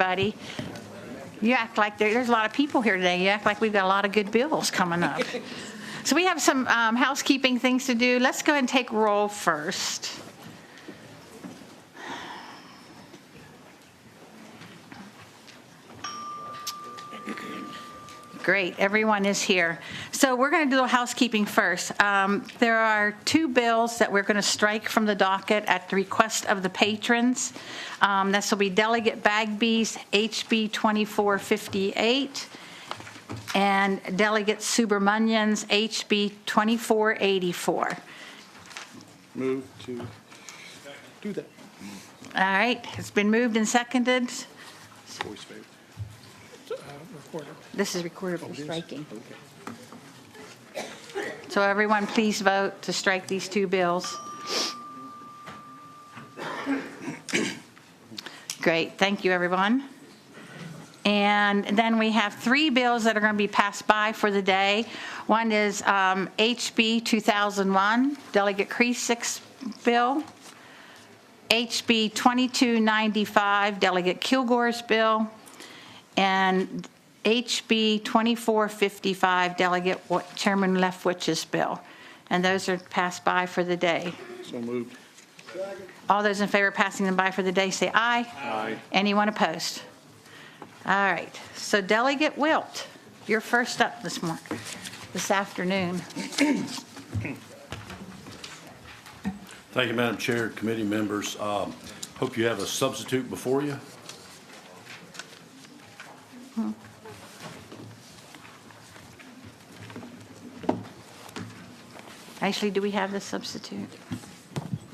Buddy, you act like there's a lot of people here today. You act like we've got a lot of good bills coming up. So we have some housekeeping things to do. Let's go ahead and take roll first. Great, everyone is here. So we're going to do housekeeping first. There are two bills that we're going to strike from the docket at the request of the patrons. This will be Delegate Bagby's HB 2458 and Delegate Subramanian's HB 2484. Move to do that. All right, it's been moved and seconded. Voice vote. Recorder. This is recorded for it is? striking. Okay. So everyone, please vote to strike these two bills. Great, thank you, everyone. And then we have three bills that are going to be passed by for the day. One is HB 2001, Delegate Creasy's bill. HB 2295, Delegate Kilgore's bill. And HB 2455, Delegate Chairman Leftwich's bill. And those are passed by for the day. So moved. All those in favor of passing them by for the day say aye. Aye. Anyone opposed? All right. So Delegate Wilt, you're first up this afternoon. Thank you, Madam Chair, committee members. Hope you have a substitute before you. Ashley, do we have the substitute?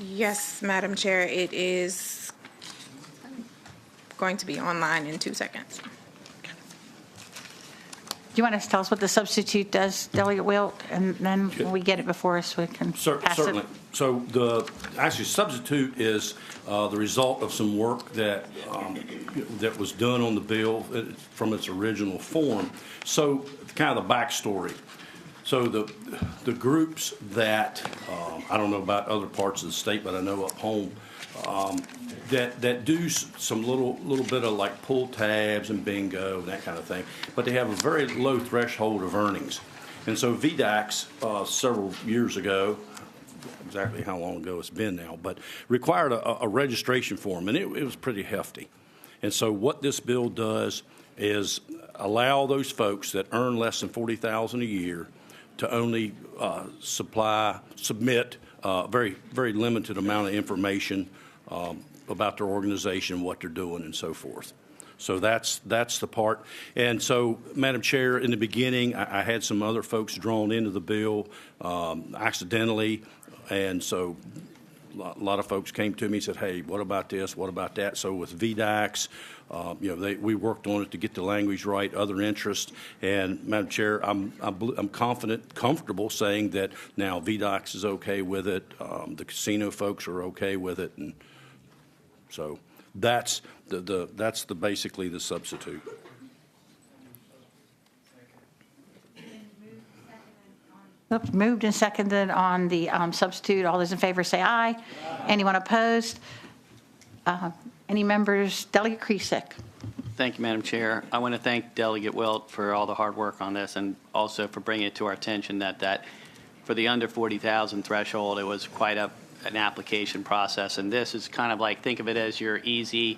Yes, Madam Chair, it is going to be online in 2 seconds. Do you want to tell us what the substitute does, Delegate Wilt? And then when we get it before us, we can pass it. Certainly. So the substitute is the result of some work that was done on the bill from its original form. So kind of the backstory. So the groups that I don't know about other parts of the state, but I know up home that do some little bit of like pull tabs and bingo and that kind of thing, but they have a very low threshold of earnings. And so VDAX several years ago, exactly how long ago it's been now, but required a registration form, and it was pretty hefty. And so what this bill does is allow those folks that earn less than $40,000 a year to only submit a very, very limited amount of information about their organization, what they're doing, and so forth. So that's the part. And so, Madam Chair, in the beginning, I had some other folks drawn into the bill accidentally, and so a lot of folks came to me and said, hey, what about this, what about that? So with VDAX, we worked on it to get the language right, other interests. And Madam Chair, I'm confident, comfortable saying that now VDAX is okay with it. The casino folks are okay with it. And so that's basically the substitute. Oops, moved and seconded on the substitute. All those in favor say aye. Anyone opposed? Any members? Delegate Creasy. Thank you, Madam Chair. I want to thank Delegate Wilt for all the hard work on this, and also for bringing it to our attention that for the under 40,000 threshold, it was quite an application process. And this is kind of like, think of it as your easy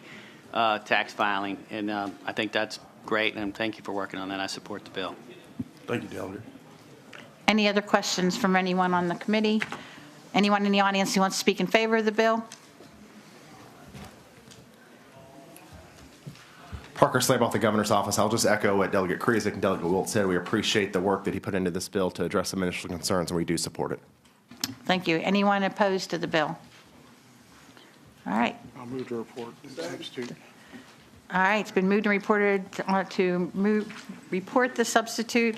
tax filing. And I think that's great, and thank you for working on that. I support the bill. Thank you, Delegate. Any other questions from anyone on the committee? Anyone in the audience who wants to speak in favor of the bill? Parker Slabaugh, the governor's office. I'll just echo what Delegate Creasy and Delegate Wilt said. We appreciate the work that he put into this bill to address some initial concerns, and we do support it. Thank you. Anyone opposed to the bill? All right. I'll move to report the substitute. All right. It's been moved and reported to report the substitute.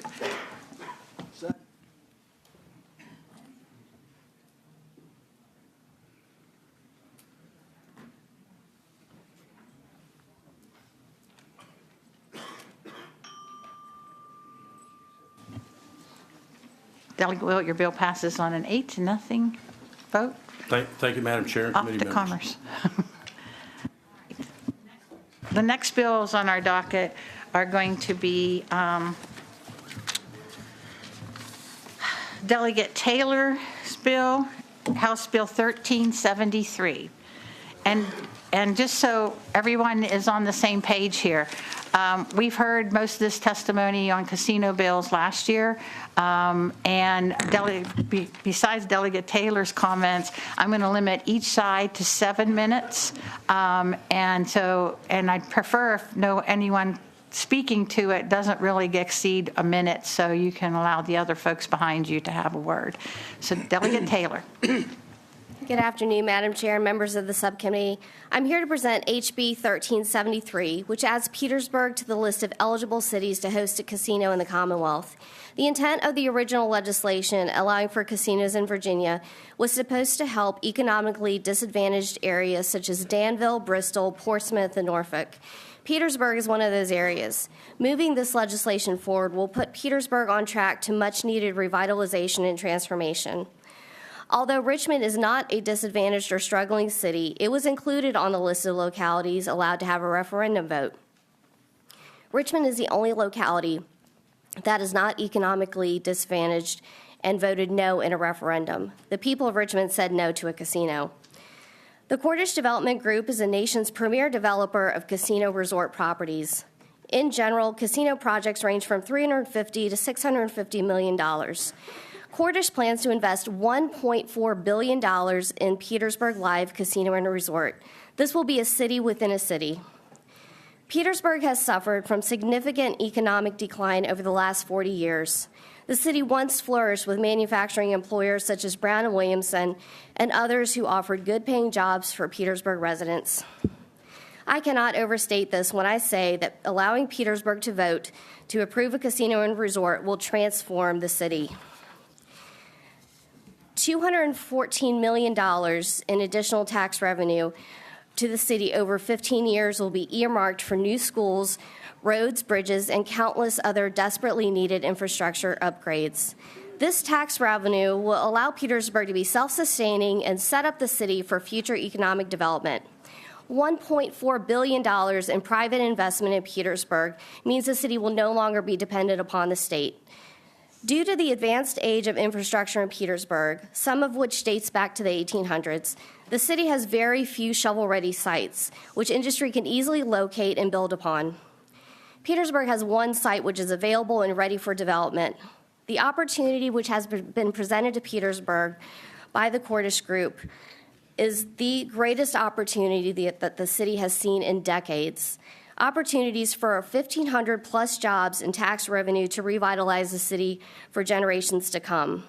Delegate Wilt, your bill passes on an 8-0 vote. Thank you, Madam Chair and Off committee to members. Commerce. the next bills on our docket are going to be Delegate Taylor's bill, House Bill 1373. And just so everyone is on the same page here, we've heard most of this testimony on casino bills last year. And besides Delegate Taylor's comments, I'm going to limit each side to 7 minutes. And I'd prefer if anyone speaking to it doesn't really exceed a minute, so you can allow the other folks behind you to have a word. So Delegate Taylor. Good afternoon, Madam Chair and members of the subcommittee. I'm here to present HB 1373, which adds Petersburg to the list of eligible cities to host a casino in the Commonwealth. The intent of the original legislation allowing for casinos in Virginia was supposed to help economically disadvantaged areas such as Danville, Bristol, Portsmouth, and Norfolk. Petersburg is one of those areas. Moving this legislation forward will put Petersburg on track to much-needed revitalization and transformation. Although Richmond is not a disadvantaged or struggling city, it was included on the list of localities allowed to have a referendum vote. Richmond is the only locality that is not economically disadvantaged and voted no in a referendum. The people of Richmond said no to a casino. The Cordish Development Group is the nation's premier developer of casino resort properties. In general, casino projects range from $350 to $650 million. Cordish plans to invest $1.4 billion in Petersburg Live Casino and Resort. This will be a city within a city. Petersburg has suffered from significant economic decline over the last 40 years. The city once flourished with manufacturing employers such as Brown & Williamson and others who offered good-paying jobs for Petersburg residents. I cannot overstate this when I say that allowing Petersburg to vote to approve a casino and resort will transform the city. $214 million in additional tax revenue to the city over 15 years will be earmarked for new schools, roads, bridges, and countless other desperately needed infrastructure upgrades. This tax revenue will allow Petersburg to be self-sustaining and set up the city for future economic development. $1.4 billion in private investment in Petersburg means the city will no longer be dependent upon the state. Due to the advanced age of infrastructure in Petersburg, some of which dates back to the 1800s, the city has very few shovel-ready sites, which industry can easily locate and build upon. Petersburg has one site which is available and ready for development. The opportunity which has been presented to Petersburg by the Cordish Group is the greatest opportunity that the city has seen in decades. Opportunities for 1,500 plus jobs and tax revenue to revitalize the city for generations to come.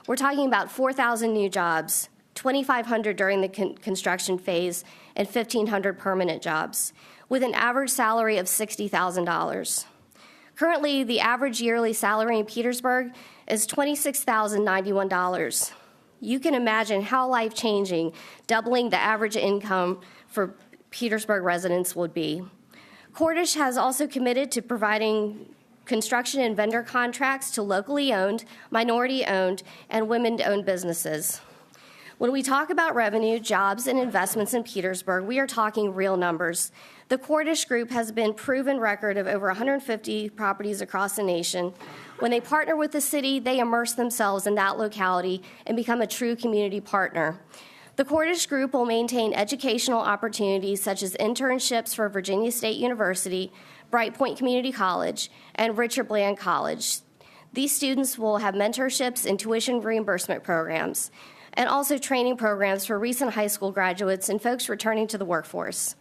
We're talking about 4,000 new jobs, 2,500 during the construction phase, and 1,500 permanent jobs, with an average salary of $60,000. Currently, the average yearly salary in Petersburg is $26,091. You can imagine how life-changing doubling the average income for Petersburg residents would be. Cordish has also committed to providing construction and vendor contracts to locally owned, minority-owned, and women-owned businesses. When we talk about revenue, jobs, and investments in Petersburg, we are talking real numbers. The Cordish Group has been proven record of over 150 properties across the nation. When they partner with the city, they immerse themselves in that locality and become a true community partner. The Cordish Group will maintain educational opportunities such as internships for Virginia State University, Bright Point Community College, and Richard Bland College. These students will have mentorships and tuition reimbursement programs, and also training programs for recent high school graduates and folks returning to the workforce.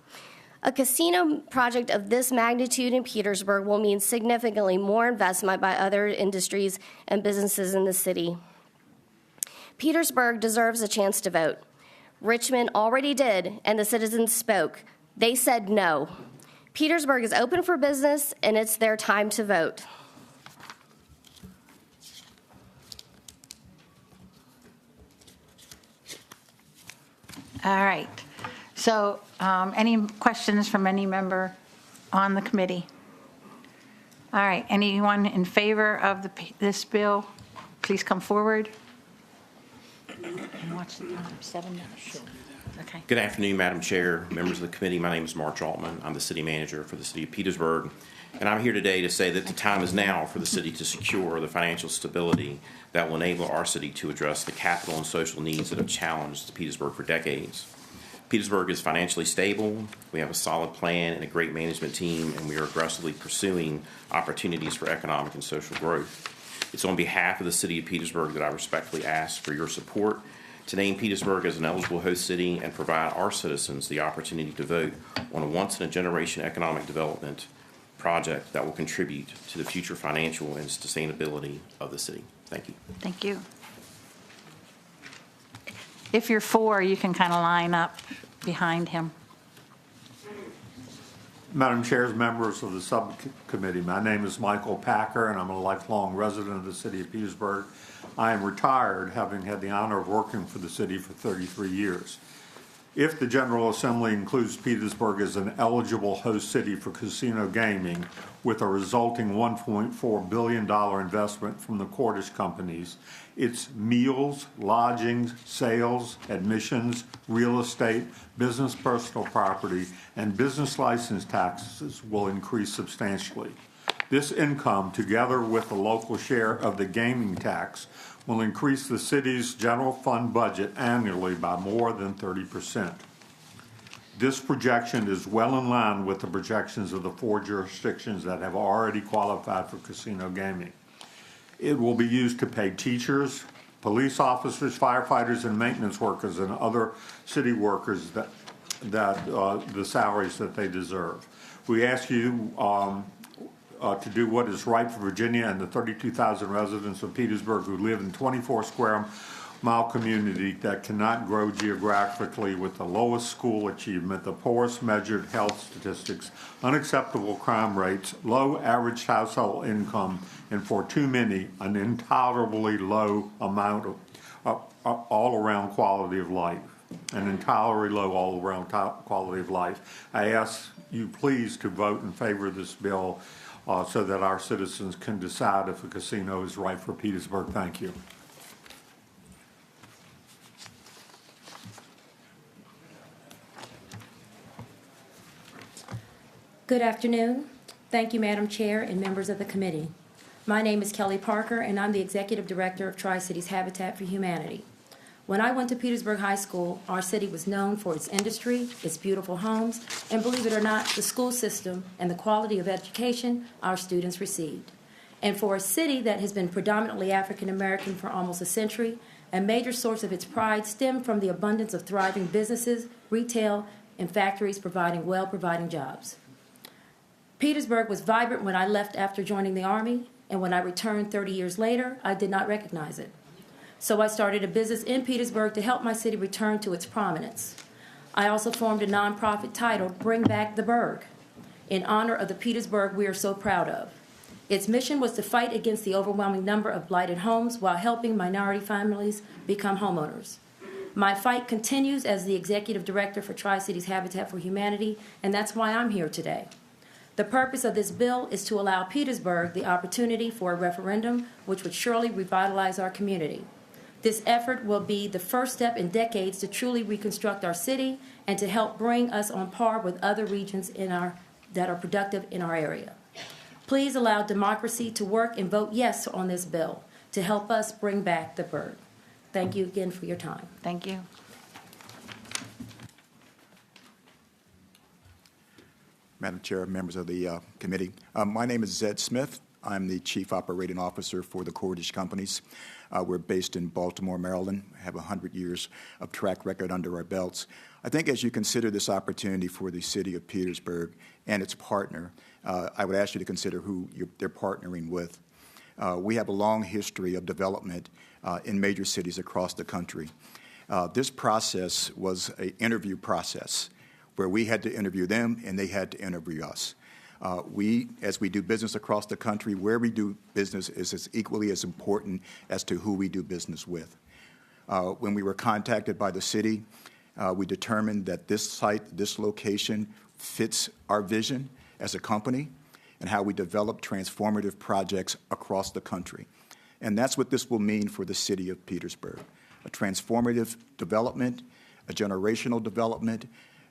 A casino project of this magnitude in Petersburg will mean significantly more investment by other industries and businesses in the city. Petersburg deserves a chance to vote. Richmond already did, and the citizens spoke. They said no. Petersburg is open for business, and it's their time to vote. All right. So any questions from any member on the committee? All right. Anyone in favor of this bill, please come forward. And watch the time, 7 minutes. Okay. Good afternoon, Madam Chair, members of the committee. My name is March Altman. I'm the city manager for the city of Petersburg. And I'm here today to say that the time is now for the city to secure the financial stability that will enable our city to address the capital and social needs that have challenged Petersburg for decades. Petersburg is financially stable. We have a solid plan and a great management team, and we are aggressively pursuing opportunities for economic and social growth. It's on behalf of the city of Petersburg that I respectfully ask for your support to name Petersburg as an eligible host city and provide our citizens the opportunity to vote on a once-in-a-generation economic development project that will contribute to the future financial and sustainability of the city. Thank you. Thank you. If you're for, you can kind of line up behind him. Madam Chair, members of the subcommittee, my name is Michael Packer, and I'm a lifelong resident of the city of Petersburg. I am retired, having had the honor of working for the city for 33 years. If the General Assembly includes Petersburg as an eligible host city for casino gaming, with a resulting $1.4 billion investment from the Cordish companies, its meals, lodgings, sales, admissions, real estate, business personal property, and business license taxes will increase substantially. This income, together with the local share of the gaming tax, will increase the city's general fund budget annually by more than 30%. This projection is well in line with the projections of the 4 jurisdictions that have already qualified for casino gaming. It will be used to pay teachers, police officers, firefighters, and maintenance workers and other city workers that the salaries that they deserve. We ask you to do what is right for Virginia and the 32,000 residents of Petersburg who live in 24 square mile community that cannot grow geographically, with the lowest school achievement, the poorest measured health statistics, unacceptable crime rates, low average household income, and for too many, an intolerably low amount of all-around quality of life. An entirely low all-around quality of life. I ask you please to vote in favor of this bill so that our citizens can decide if a casino is right for Petersburg. Thank you. Good afternoon. Thank you, Madam Chair and members of the committee. My name is Kelly Parker, and I'm the Executive Director of Tri-Cities Habitat for Humanity. When I went to Petersburg High School, our city was known for its industry, its beautiful homes, and believe it or not, the school system and the quality of education our students received. And for a city that has been predominantly African American for almost a century, a major source of its pride stemmed from the abundance of thriving businesses, retail, and factories providing jobs. Petersburg was vibrant when I left after joining the Army, and when I returned 30 years later, I did not recognize it. So I started a business in Petersburg to help my city return to its prominence. I also formed a nonprofit titled Bring Back the Burg, in honor of the Petersburg we are so proud of. Its mission was to fight against the overwhelming number of blighted homes while helping minority families become homeowners. My fight continues as the Executive Director for Tri-Cities Habitat for Humanity, and that's why I'm here today. The purpose of this bill is to allow Petersburg the opportunity for a referendum which would surely revitalize our community. This effort will be the first step in decades to truly reconstruct our city and to help bring us on par with other regions that are productive in our area. Please allow democracy to work and vote yes on this bill to help us bring back the burg. Thank you again for your time. Thank you. Madam Chair, members of the committee. My name is Zed Smith. I'm the Chief Operating Officer for the Cordish Companies. We're based in Baltimore, Maryland. Have 100 years of track record under our belts. I think as you consider this opportunity for the city of Petersburg and its partner, I would ask you to consider who they're partnering with. We have a long history of development in major cities across the country. This process was an interview process where we had to interview them and they had to interview us. As we do business across the country, where we do business is as equally as important as to who we do business with. When we were contacted by the city, we determined that this site, this location, fits our vision as a company and how we develop transformative projects across the country. And that's what this will mean for the city of Petersburg. A transformative development a generational development,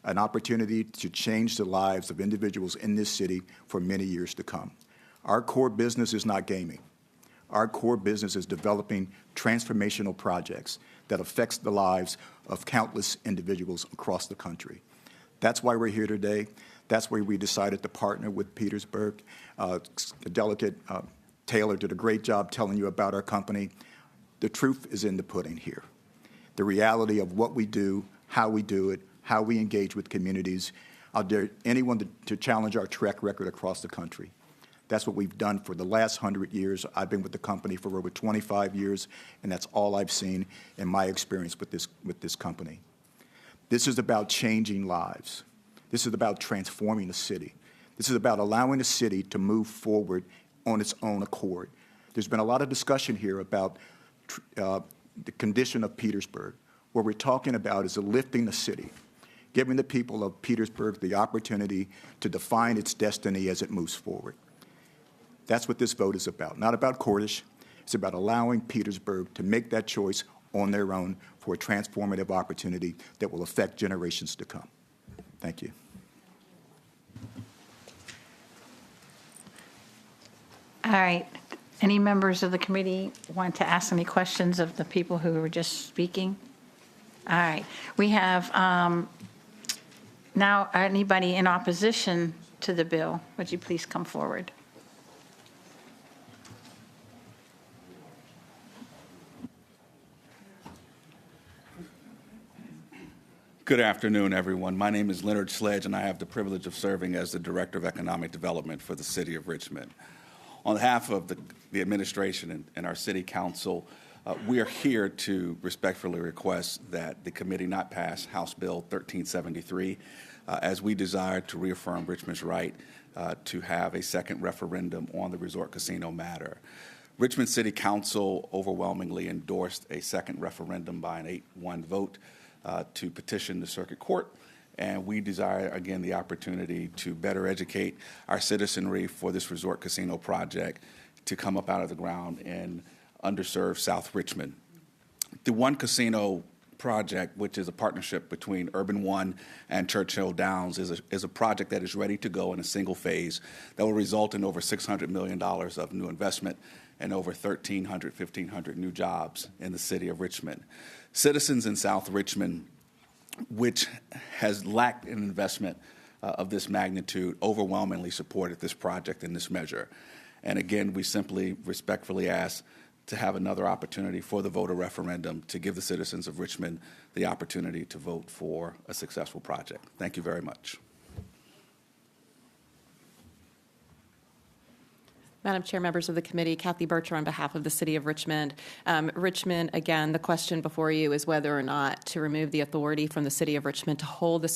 an opportunity to change the lives of individuals in this city for many years to come. Our core business is not gaming. Our core business is developing transformational projects that affects the lives of countless individuals across the country. That's why we're here today. That's why we decided to partner with Petersburg. Delegate Taylor did a great job telling you about our company. The truth is in the pudding here. The reality of what we do, how we do it, how we engage with communities. I'll dare anyone to challenge our track record across the country. That's what we've done for the last 100 years. I've been with the company for over 25 years, and that's all I've seen in my experience with this company. This is about changing lives. This is about transforming the city. This is about allowing the city to move forward on its own accord. There's been a lot of discussion here about the condition of Petersburg. What we're talking about is lifting the city, giving the people of Petersburg the opportunity to define its destiny as it moves forward. That's what this vote is about. Not about Cordish. It's about allowing Petersburg to make that choice on their own for a transformative opportunity that will affect generations to come. Thank you. All right. Any members of the committee want to ask any questions of the people who were just speaking? All right. We have now anybody in opposition to the bill. Would you please come forward? Good afternoon, everyone. My name is Leonard Sledge, and I have the privilege of serving as the Director of Economic Development for the City of Richmond. On behalf of the administration and our City Council, we are here to respectfully request that the committee not pass House Bill 1373, as we desire to reaffirm Richmond's right to have a second referendum on the resort casino matter. Richmond City Council overwhelmingly endorsed a second referendum by an 8-1 vote to petition the Circuit Court, and we desire, again, the opportunity to better educate our citizenry for this resort casino project to come up out of the ground in underserved South Richmond. The One Casino project, which is a partnership between Urban One and Churchill Downs, is a project that is ready to go in a single phase that will result in over $600 million of new investment and over 1,500 new jobs in the city of Richmond. Citizens in South Richmond, which has lacked an investment of this magnitude, overwhelmingly supported this project and this measure. And again, we simply respectfully ask to have another opportunity for the voter referendum to give the citizens of Richmond the opportunity to vote for a successful project. Thank you very much. Madam Chair, members of the committee, Kathy Bircher on behalf of the City of Richmond. Richmond, again, the question before you is whether or not to remove the authority from the City of Richmond to hold the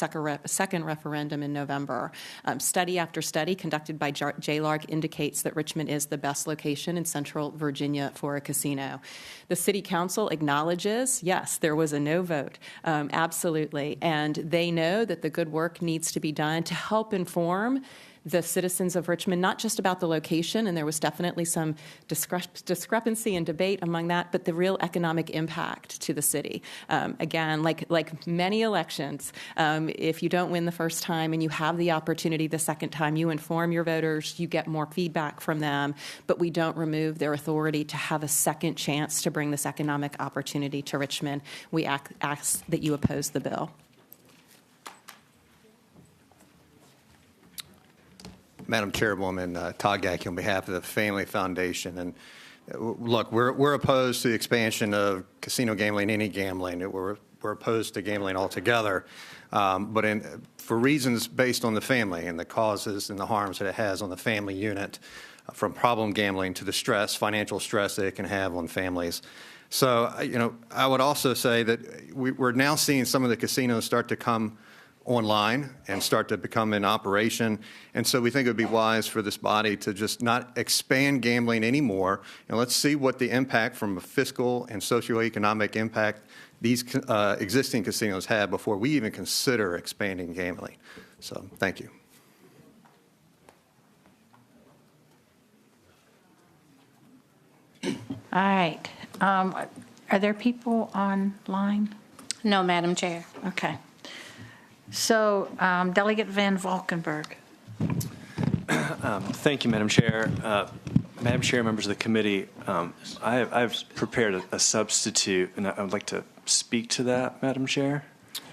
second referendum in November. Study after study conducted by JLARC indicates that Richmond is the best location in Central Virginia for a casino. The City Council acknowledges, yes, there was a no vote, absolutely, and they know that the good work needs to be done to help inform the citizens of Richmond, not just about the location, and there was definitely some discrepancy and debate among that, but the real economic impact to the city. Again, like many elections, if you don't win the first time and you have the opportunity the second time, you inform your voters, you get more feedback from them, but we don't remove their authority to have a second chance to bring this economic opportunity to Richmond. We ask that you oppose the bill. Madam Chairwoman, Todd Gackey on behalf of the Family Foundation. And look, we're opposed to the expansion of casino gambling, any gambling. We're opposed to gambling altogether. But for reasons based on the family and the causes and the harms that it has on the family unit, from problem gambling to the stress, financial stress that it can have on families. So, I would also say that we're now seeing some of the casinos start to come online and start to become in operation. And so we think it would be wise for this body to just not expand gambling anymore. And let's see what the impact from a fiscal and socioeconomic impact these existing casinos have before we even consider expanding gambling. So thank you. All right. Are there people online? No, Madam Chair. Okay. So Delegate Van Valkenburg. Thank you, Madam Chair. Madam Chair, members of the committee, I've prepared a substitute, and I would like to speak to that, Madam Chair.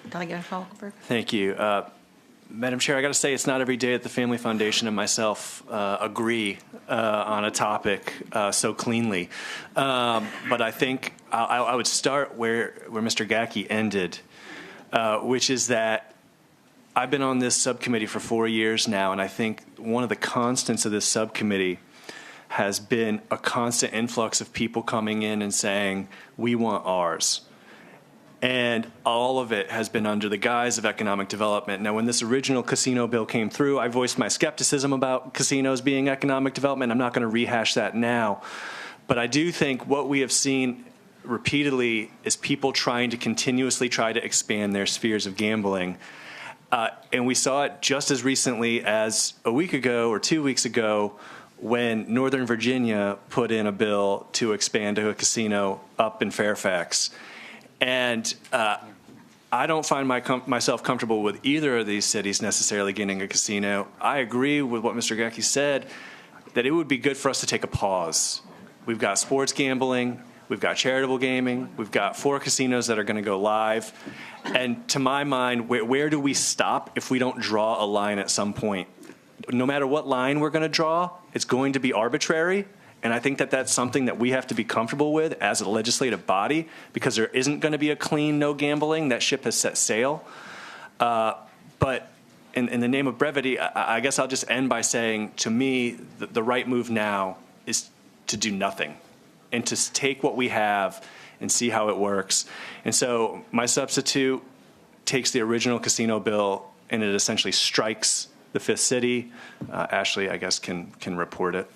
Delegate Van Valkenburg. Thank you. Madam Chair, I got to say it's not every day that the Family Foundation and myself agree on a topic so cleanly. But I think I would start where Mr. Gacke ended, which is that I've been on this subcommittee for 4 years now, and I think one of the constants of this subcommittee has been a constant influx of people coming in and saying, we want ours. And all of it has been under the guise of economic development. Now, when this original casino bill came through, I voiced my skepticism about casinos being economic development. I'm not going to rehash that now. But I do think what we have seen repeatedly is people trying to continuously try to expand their spheres of gambling. And we saw it just as recently as a week ago or 2 weeks ago when Northern Virginia put in a bill to expand to a casino up in Fairfax. And I don't find myself comfortable with either of these cities necessarily getting a casino. I agree with what Mr. Gacke said, that it would be good for us to take a pause. We've got sports gambling. We've got charitable gaming. We've got 4 casinos that are going to go live. And to my mind, where do we stop if we don't draw a line at some point? No matter what line we're going to draw, it's going to be arbitrary. And I think that that's something that we have to be comfortable with as a legislative body, because there isn't going to be a clean no gambling. That ship has set sail. But in the name of brevity, I guess I'll just end by saying, to me, the right move now is to do nothing and to take what we have and see how it works. And so my substitute takes the original casino bill and it essentially strikes the 5th city. Ashley, I guess, can report it.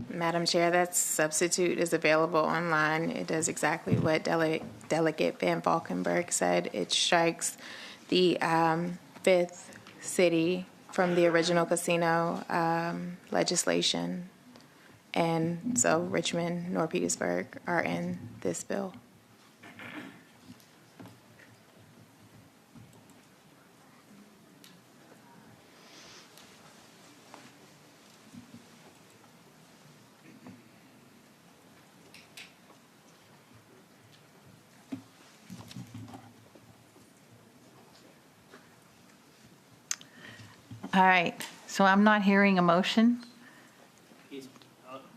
Madam Chair, that substitute is available online. It does exactly what Delegate Van Valkenburg said. It strikes the 5th city from the original casino legislation. And so Richmond nor Petersburg are in this bill. All right, so I'm not hearing a motion.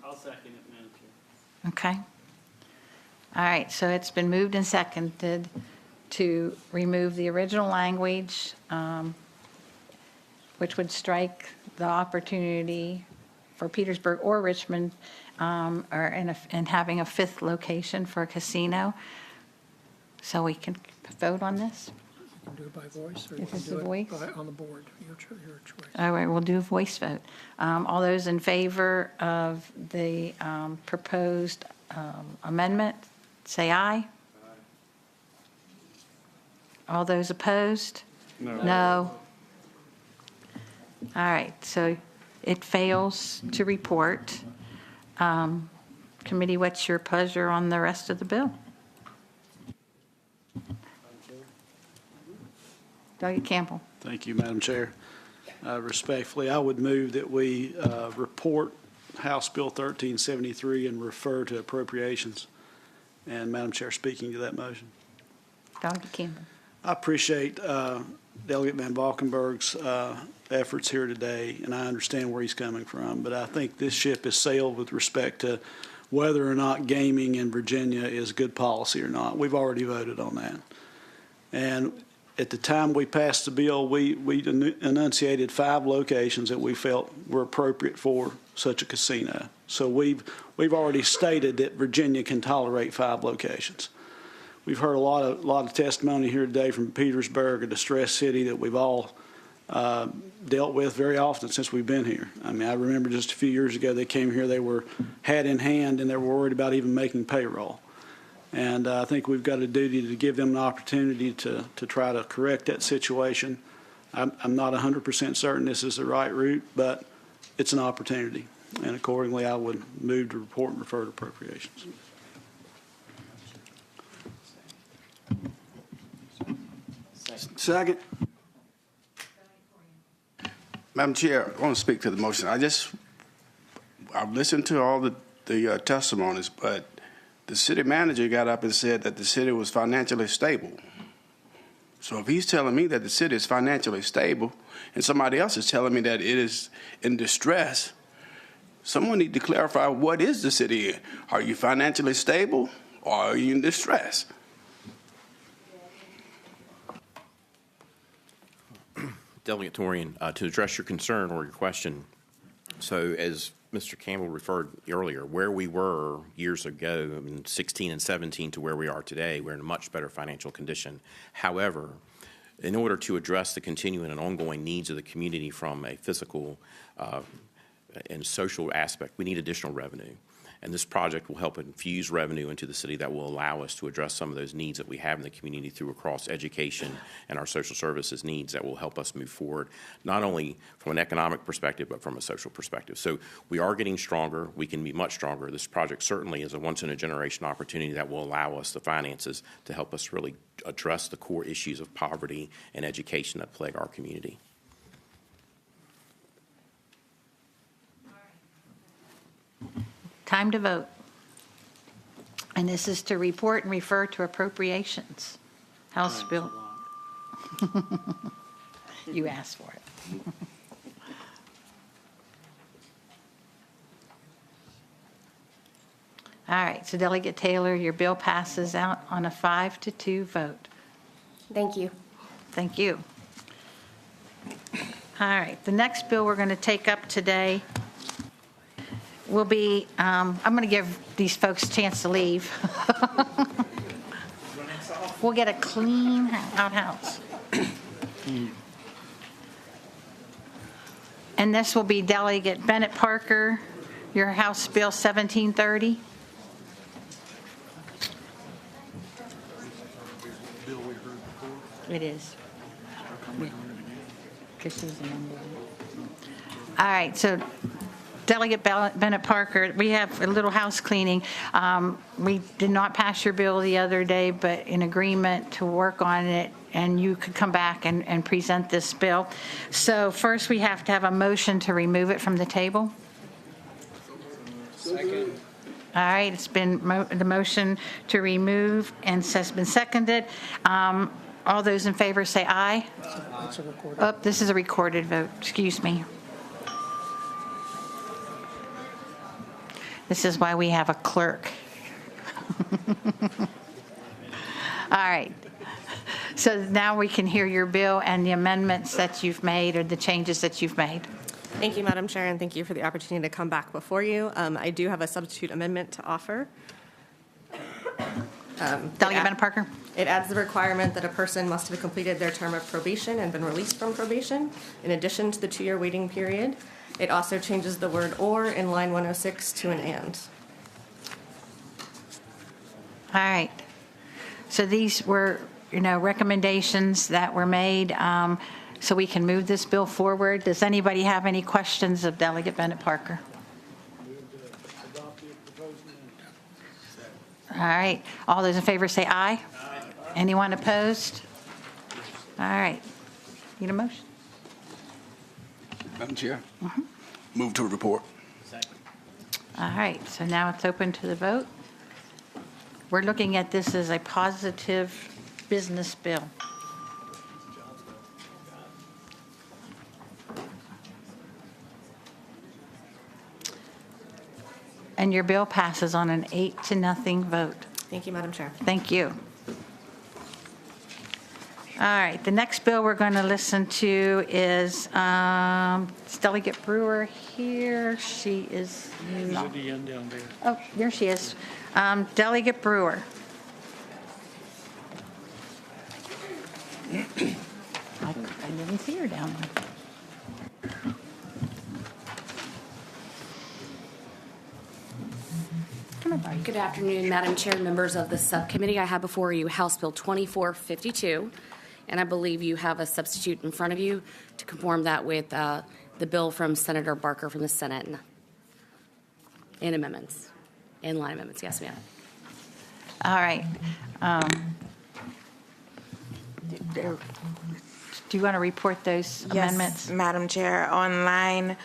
I'll second it, Madam Chair. Okay. All right, so it's been moved and seconded to remove the original language, which would strike the opportunity for Petersburg or Richmond and having a 5th location for a casino. So we can vote on this? You can do it by voice, or Is you can this do a it voice? on the board, your choice. All right, we'll do a voice vote. All those in favor of the proposed amendment, say aye. All those opposed? No. All right, so it fails to report. Committee, what's your pleasure on the rest of the bill? Delegate Campbell. Thank you, Madam Chair. Respectfully, I would move that we report House Bill 1373 and refer to appropriations. And Madam Chair, speaking to that motion. Delegate Campbell. I appreciate Delegate Van Valkenburg's efforts here today, and I understand where he's coming from. But I think this ship has sailed with respect to whether or not gaming in Virginia is good policy or not. We've already voted on that. And at the time we passed the bill, we enunciated 5 locations that we felt were appropriate for such a casino. So we've already stated that Virginia can tolerate 5 locations. We've heard a lot of testimony here today from Petersburg, a distressed city that we've all dealt with very often since we've been here. I mean, I remember just a few years ago they came here, they were hat in hand, and they were worried about even making payroll. And I think we've got a duty to give them an opportunity to try to correct that situation. I'm not 100% certain this is the right route, but it's an opportunity. And accordingly, I would move to report and refer to appropriations. Second. Madam Chair, I want to speak to the motion. I've listened to all the testimonies, but the city manager got up and said that the city was financially stable. So if he's telling me that the city is financially stable and somebody else is telling me that it is in distress, someone need to clarify, what is the city in? Are you financially stable or are you in distress? Delegate Torian, to address your concern or your question, so as Mr. Campbell referred earlier, where we were years ago in 16 and 17 to where we are today, we're in a much better financial condition. However, in order to address the continuing and ongoing needs of the community from a physical and social aspect, we need additional revenue. And this project will help infuse revenue into the city that will allow us to address some of those needs that we have in the community through across education and our social services needs that will help us move forward, not only from an economic perspective, but from a social perspective. So we are getting stronger. We can be much stronger. This project certainly is a once-in-a-generation opportunity that will allow us the finances to help us really address the core issues of poverty and education that plague our community. Time to vote. And this is to report and refer to appropriations. House Bill. You asked for it. All right, so Delegate Taylor, your bill passes out on a 5-2 vote. Thank you. Thank you. All right, the next bill we're going to take up today will be, I'm going to give these folks a chance to leave. We'll get a clean outhouse. And this will be Delegate Bennett Parker, your House Bill 1730. It is. Because she's a member. All right, so Delegate Bennett Parker, we have a little house cleaning. We did not pass your bill the other day, but in agreement to work on it, and you could come back and present this bill. So first, we have to have a motion to remove it from the table. Second. All right, it's been, the motion to remove and has been seconded. All those in favor say aye. It's a recorded. Oh, this is a recorded vote, excuse me. This is why we have a clerk. All right. So now we can hear your bill and the amendments that you've made or the changes that you've made. Thank you, Madam Chair, and thank you for the opportunity to come back before you. I do have a substitute amendment to offer. Delegate Bennett Parker. It adds the requirement that a person must have completed their term of probation and been released from probation, in addition to the 2-year waiting period. It also changes the word "or" in line 106 to an "and." All right. So these were, recommendations that were made so we can move this bill forward. Does anybody have any questions of Delegate Bennett Parker? All right. All those in favor say aye. Aye. Anyone opposed? All right. Need a motion? Madam Chair, move to report. All right. So now it's open to the vote. We're looking at this as a positive business bill. And your bill passes on an 8-0 vote. Thank you, Madam Chair. Thank you. All right, the next bill we're going to listen to is Delegate Brewer here. She is not. Oh, there she is. Delegate Brewer. I didn't see her down there. Good afternoon, Madam Chair, members of the subcommittee. I have before you House Bill 2452, and I believe you have a substitute in front of you to conform that with the bill from Senator Barker from the Senate. In amendments. In line amendments, yes, ma'am. All right. Do you want to report those amendments? Yes, Madam Chair. On line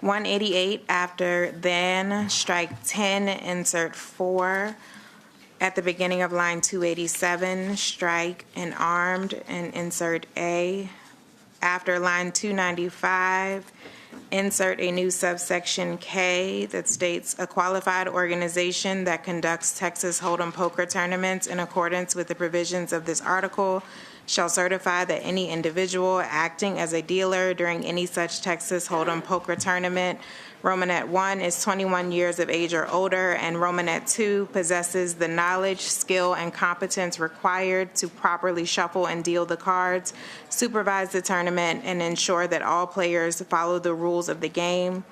188, after then, strike 10, insert 4. At the beginning of line 287, strike and armed and insert A. After line 295, insert a new subsection K that states a qualified organization that conducts Texas Hold'em poker tournaments in accordance with the provisions of this article shall certify that any individual acting as a dealer during any such Texas Hold'em poker tournament, Romanet 1 is 21 years of age or older, and Romanet 2 possesses the knowledge, skill, and competence required to properly shuffle and deal the cards, supervise the tournament, and ensure that all players follow the rules of the game.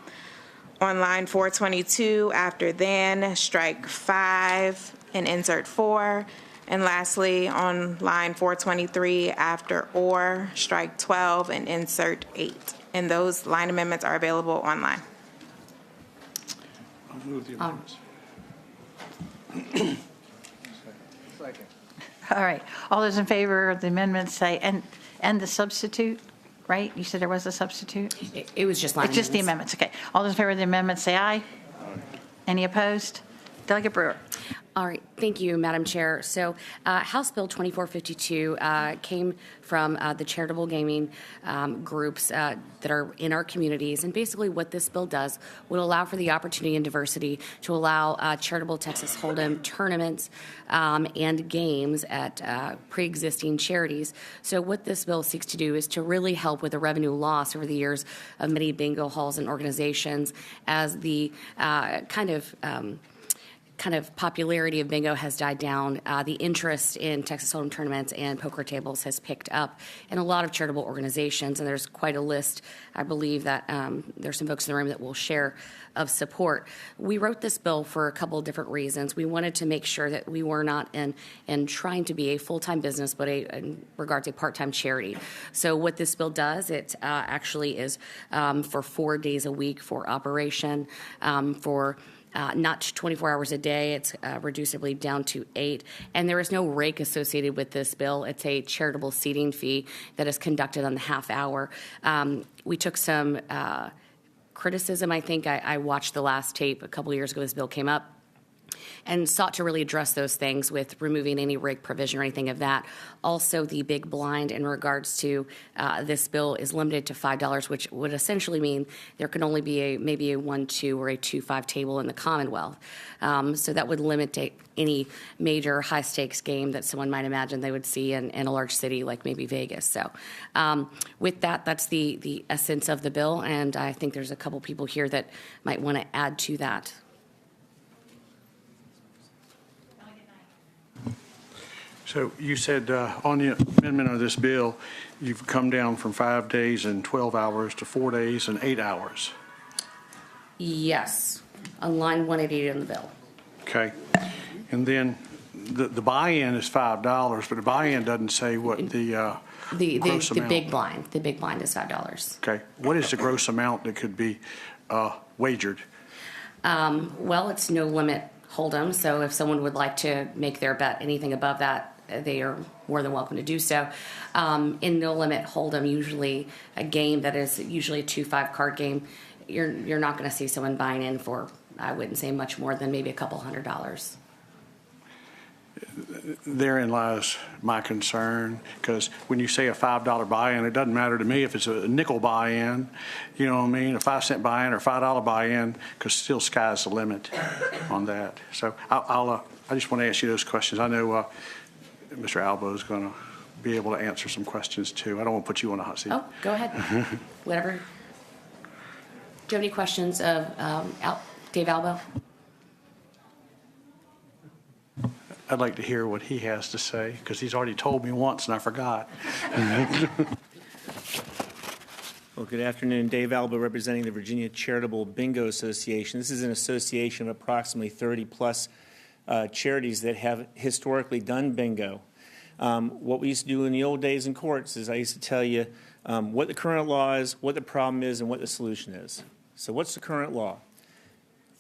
On line 422, after then, strike 5 and insert 4. And lastly, on line 423, after or, strike 12 and insert 8. And those line amendments are available online. I'll move the amendments. All right. All those in favor of the amendments say, and the substitute, right? You said there was a substitute? It was just line It's just the amendments, okay. All those in favor of the amendments say aye. Any opposed? Delegate Brewer. All right, thank you, Madam Chair. So House Bill 2452 came from the charitable gaming groups that are in our communities. And basically what this bill does would allow for the opportunity and diversity to allow charitable Texas Hold'em tournaments and games at pre-existing charities. So what this bill seeks to do is to really help with the revenue loss over the years of many bingo halls and organizations as the kind of popularity of bingo has died down. The interest in Texas Hold'em tournaments and poker tables has picked up in a lot of charitable organizations, and there's quite a list. I believe that there's some folks in the room that will share of support. We wrote this bill for a couple of different reasons. We wanted to make sure that we were not in trying to be a full-time business, but in regard to a part-time charity. So what this bill does, it actually is for 4 days a week for operation, for not 24 hours a day. It's reduced, I believe, down to 8. And there is no rake associated with this bill. It's a charitable seating fee that is conducted on the half hour. We took some criticism. I think I watched the last tape a couple of years ago this bill came up, and sought to really address those things with removing any rake provision or anything of that. Also, the big blind in regards to this bill is limited to $5, which would essentially mean there can only be maybe a 1-2 or a 2-5 table in the Commonwealth. So that would limit any major high-stakes game that someone might imagine they would see in a large city like maybe Vegas. So with that, that's the essence of the bill, and I think there's a couple people here that might want to add to that. So you said on the amendment of this bill, you've come down from 5 days and 12 hours to 4 days and 8 hours. Yes, on line 188 in the bill. Okay. And then the buy-in is $5, but the buy-in doesn't say what the gross amount. The big blind is $5. Okay. What is the gross amount that could be wagered? Well, it's no limit Hold'em, so if someone would like to make their bet anything above that, they are more than welcome to do so. In no limit Hold'em, usually a game that is usually a 2-5 card game, you're not going to see someone buying in for, I wouldn't say much more than maybe a couple $100. Therein lies my concern, because when you say a $5 buy-in, it doesn't matter to me if it's a nickel buy-in, you know what I mean, a 5-cent buy-in or $5 buy-in, because still sky's the limit on that. So I just want to ask you those questions. I know Mr. Albo is going to be able to answer some questions too. I don't want to put you on a hot seat. Oh, go ahead. Whatever. Do you have any questions of Dave Albo? I'd like to hear what he has to say, because he's already told me once and I forgot. Well, good afternoon. Dave Alba, representing the Virginia Charitable Bingo Association. This is an association of approximately 30-plus charities that have historically done bingo. What we used to do in the old days in courts is I used to tell you what the current law is, what the problem is, and what the solution is. So what's the current law?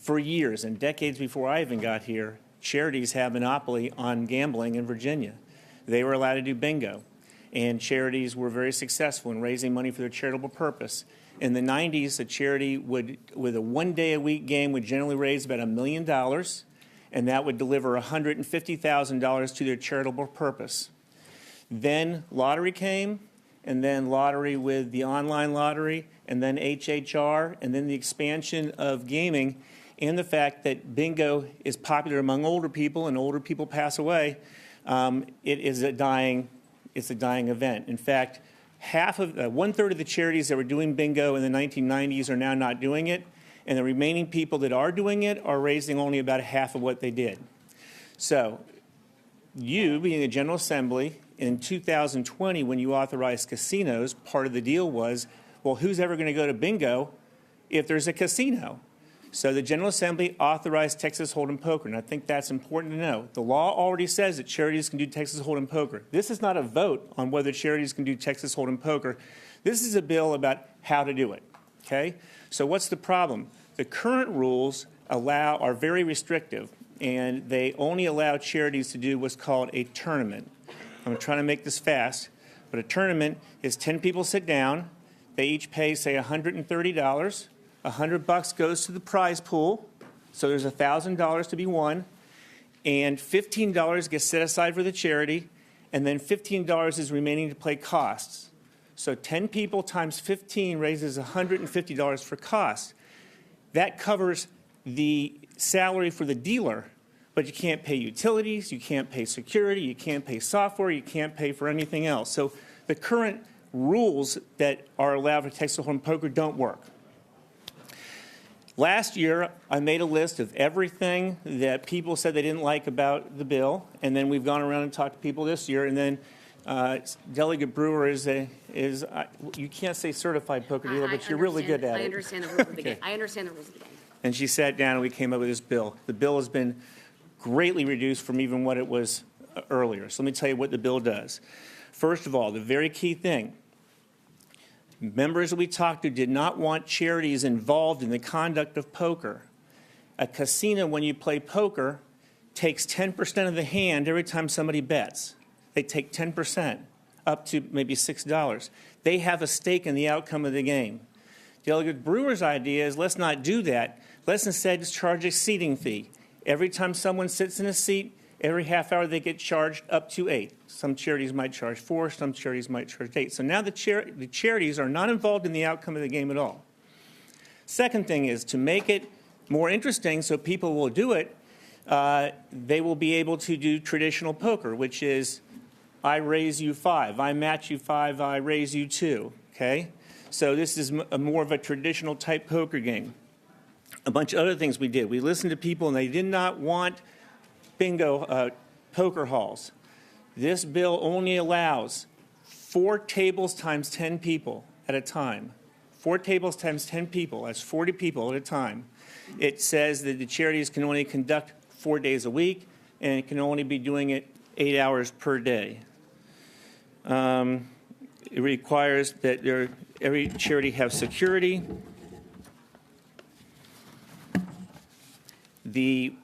For years and decades before I even got here, charities had monopoly on gambling in Virginia. They were allowed to do bingo, and charities were very successful in raising money for their charitable purpose. In the 90s, a charity would, with a one-day-a-week game, would generally raise about $1 million, and that would deliver $150,000 to their charitable purpose. Then lottery came, and then lottery with the online lottery, and then HHR, and then the expansion of gaming, and the fact that bingo is popular among older people, and older people pass away. It's a dying event. In fact, one-third of the charities that were doing bingo in the 1990s are now not doing it, and the remaining people that are doing it are raising only about half of what they did. So, you, being the General Assembly, in 2020, when you authorized casinos, part of the deal was, well, who's ever going to go to bingo if there's a casino? So the General Assembly authorized Texas Hold'em poker, and I think that's important to know. The law already says that charities can do Texas Hold'em poker. This is not a vote on whether charities can do Texas Hold'em poker. This is a bill about how to do it, okay? So what's the problem? The current rules are very restrictive, and they only allow charities to do what's called a tournament. I'm trying to make this fast, but a tournament is 10 people sit down. They each pay, say, $130. $100 goes to the prize pool, so there's $1,000 to be won, and $15 gets set aside for the charity, and then $15 is remaining to play costs. So 10 people times 15 raises $150 for costs. That covers the salary for the dealer, but you can't pay utilities, you can't pay security, you can't pay software, you can't pay for anything else. So the current rules that are allowed for Texas Hold'em poker don't work. Last year, I made a list of everything that people said they didn't like about the bill, and then we've gone around and talked to people this year, and then Delegate Brewer you can't say certified poker dealer, but you're really good at it. I understand the rules of the game. I understand the rules of the game. And she sat down and we came up with this bill. The bill has been greatly reduced from even what it was earlier. So let me tell you what the bill does. First of all, the very key thing, members that we talked to did not want charities involved in the conduct of poker. A casino, when you play poker, takes 10% of the hand every time somebody bets. They take 10%, up to maybe $6. They have a stake in the outcome of the game. Delegate Brewer's idea is let's not do that. Let's instead just charge a seating fee. Every time someone sits in a seat, every half hour they get charged up to $8. Some charities might charge $4, some charities might charge $8. So now the charities are not involved in the outcome of the game at all. Second thing is to make it more interesting so people will do it, they will be able to do traditional poker, which is I raise you 5, I match you 5, I raise you 2, okay? So this is more of a traditional type poker game. A bunch of other things we did. We listened to people and they did not want bingo poker halls. This bill only allows 4 tables times 10 people at a time. 4 tables times 10 people, that's 40 people at a time. It says that the charities can only conduct 4 days a week and it can only be doing it 8 hours per day. It requires that every charity have security. The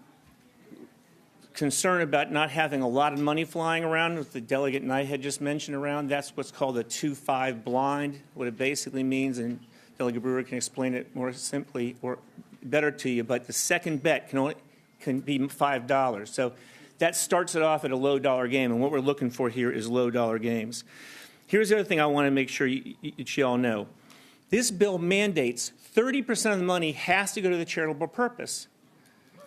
concern about not having a lot of money flying around, with the delegate Knight had just mentioned around, that's what's called a 2-5 blind. What it basically means, and Delegate Brewer can explain it more simply or better to you, but the second bet can be $5. So that starts it off at a low dollar game, and what we're looking for here is low dollar games. Here's the other thing I want to make sure you all know. This bill mandates 30% of the money has to go to the charitable purpose.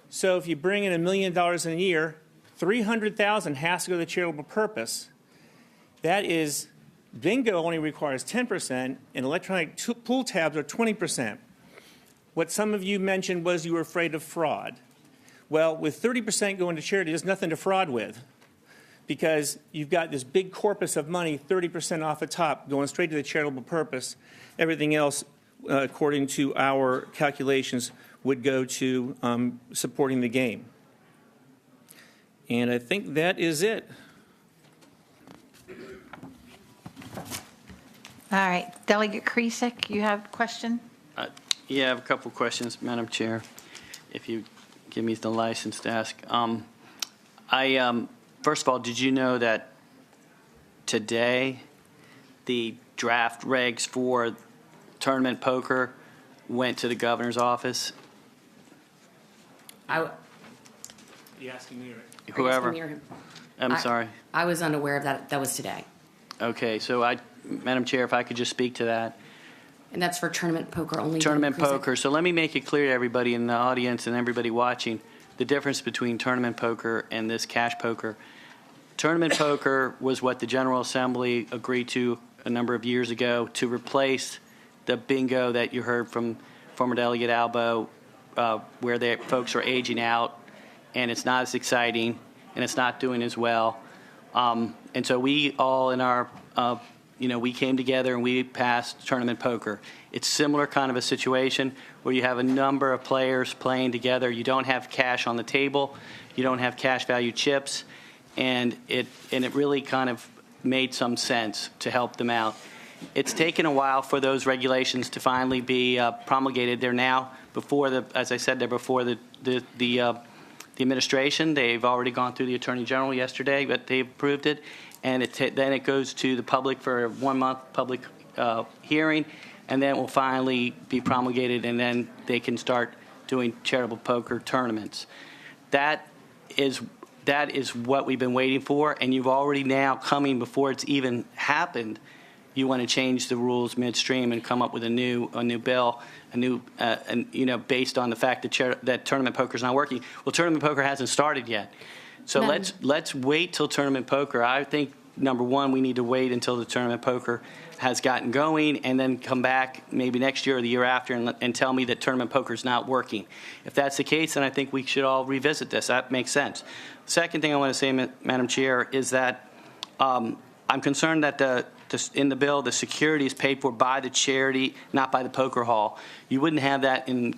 So if you bring in $1 million in a year, $300,000 has to go to the charitable purpose. That is, bingo only requires 10%, and electronic pool tabs are 20%. What some of you mentioned was you were afraid of fraud. Well, with 30% going to charity, there's nothing to fraud with, because you've got this big corpus of money, 30% off the top, going straight to the charitable purpose. Everything else, according to our calculations, would go to supporting the game. And I think that is it. All right. Delegate Kresick, you have a question? Yeah, I have a couple questions, Madam Chair. if you give me the license to ask. First of all, did you know that today the draft regs for tournament poker went to the governor's office? You asking me? Whoever. I'm sorry. I was unaware of that. That was today. Okay, so Madam Chair, if I could just speak to that. And that's for tournament poker only? Tournament poker. So let me make it clear to everybody in the audience and everybody watching the difference between tournament poker and this cash poker. Tournament poker was what the General Assembly agreed to a number of years ago to replace the bingo that you heard from former Delegate Albo, where folks are aging out and it's not as exciting and it's not doing as well. And so we all in our, we came together and we passed tournament poker. It's similar kind of a situation where you have a number of players playing together. You don't have cash on the table. You don't have cash value chips. And it really kind of made some sense to help them out. It's taken a while for those regulations to finally be promulgated. They're now as I said, they're before the administration. They've already gone through the Attorney General yesterday, but they approved it. And then it goes to the public for a 1-month public hearing, and then it will finally be promulgated, and then they can start doing charitable poker tournaments. That is what we've been waiting for, and you've already now coming before it's even happened. You want to change the rules midstream and come up with a new bill, based on the fact that tournament poker is not working. Well, tournament poker hasn't started yet, so let's wait till tournament poker. I think number one, we need to wait until the tournament poker has gotten going, and then come back maybe next year or the year after and tell me that tournament poker is not working. If that's the case, then I think we should all revisit this. That makes sense. Second thing I want to say, Madam Chair, is that I'm concerned that in the bill, the security is paid for by the charity, not by the poker hall. You wouldn't have that in,